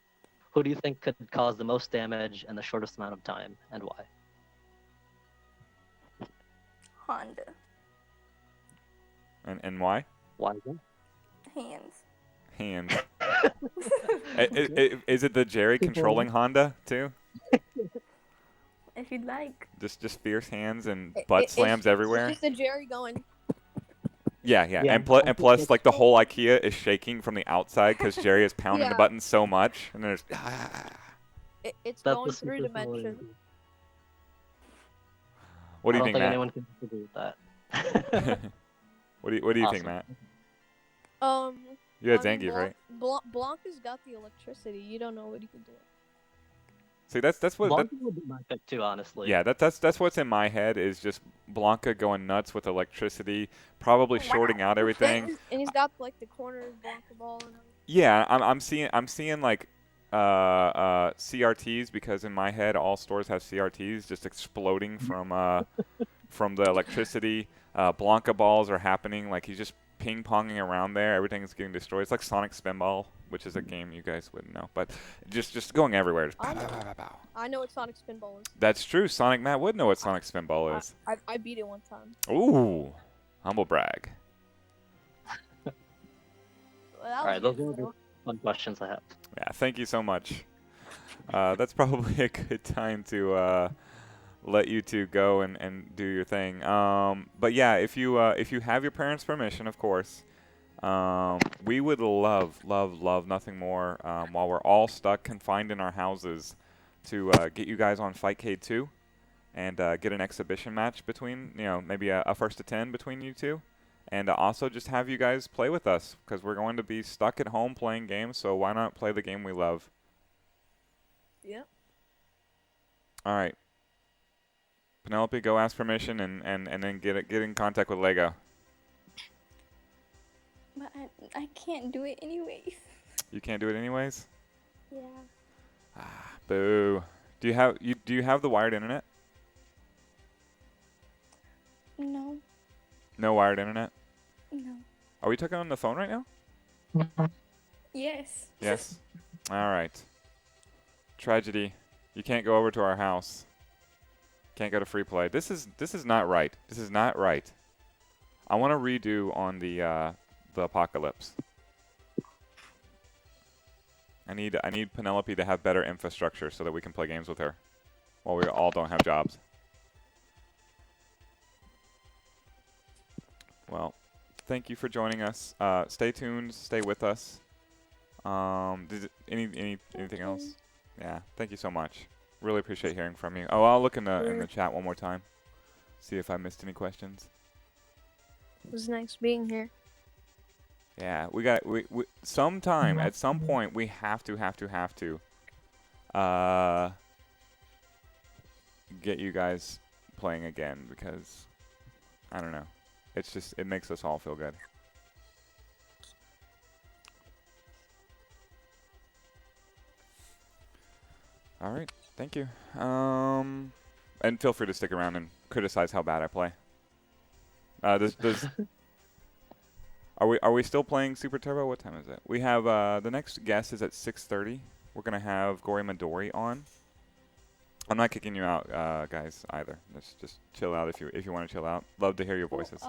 Who do you think could cause the most damage in the shortest amount of time, and why? Honda. And why? Why is that? Hands. Hands. Is it the Jerry controlling Honda too? If you'd like. Just fierce hands and butt slams everywhere. It's just a Jerry going. Yeah. Yeah, And plus, like the whole IKEA is shaking from the outside because Jerry is pounding the Yeah. buttons so much, and there's. It's That's going the through super similar- dimension. What do I you don't think, Matt? anyone can disagree with that. What do you think, Awesome. Matt? You had I mean, Zangief, right? Blanca's got the electricity. You don't know what he can do. See, that's what. Blanca would be my pick too, honestly. Yeah, that's what's in my head is just Blanca going nuts with electricity, probably shorting out everything. And he's got like the corner Blanca ball and everything. Yeah, I'm seeing like CRTs because in my head all stores have CRTs just exploding from the electricity. Blanca balls are happening like he's just ping ponging around there. Everything's getting destroyed. It's like Sonic Spinball, which is a game you guys wouldn't know, but just going everywhere. Just pow, I know. pow, pow, pow, pow. I know what Sonic Spinball is. That's true. Sonic Matt would know what Sonic Spinball is. I beat it one time. Ooh, humble brag. Well, that All was right, those good, are the though. fun questions I have. Yeah, thank you so much. That's probably a good time to let you two go and do your thing. But yeah, if you have your parents' permission, of course, we would love nothing more while we're all stuck confined in our houses to get you guys on Fightcade 2 and get an exhibition match between, maybe a first to 10 between you two. And also just have you guys play with us because we're going to be stuck at home playing games, so why not play the game we love? Yep. All right. Penelope, go ask permission and then get in contact with Lego. But I can't do it anyways. You can't do it anyways? Yeah. Ah, boo. Do you have the wired internet? No. No wired internet? No. Are we talking on the phone right now? Yes. Yes. All right. Tragedy. You can't go over to our house. Can't go to free play. This is not right. This is not right. I want to redo on the apocalypse. I need Penelope to have better infrastructure so that we can play games with her while we all don't have jobs. Well, thank you for joining us. Stay tuned. Stay with us. Anything else? Yeah. Thank you so much. Really appreciate hearing from you. Oh, I'll look in the chat one more time. See if I missed any questions. It was nice being here. Yeah, we sometime at some point we have to get you guys playing again because I don't know. It's just it makes us all feel good. All right, thank you. And feel free to stick around and criticize how bad I play. Are we still playing Super Turbo? What time is it? We have the next guest is at 6:30. We're gonna have Gory Midori on. I'm not kicking you out, guys, either. Just chill out if you want to chill out. Love to hear your voices.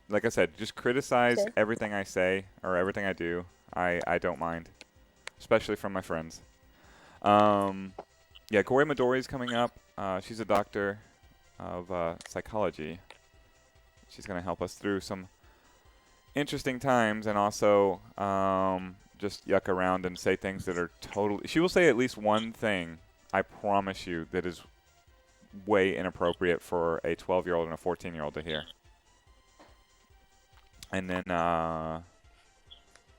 Like I said, just criticize everything I say or everything I do. I don't mind, especially from my friends. Yeah, Gory Midori is coming up. She's a doctor of psychology. She's gonna help us through some interesting times and also just yuck around and say things that are totally... She will say at least one thing, I promise you, that is way inappropriate for a 12-year-old and a 14-year-old to hear. And then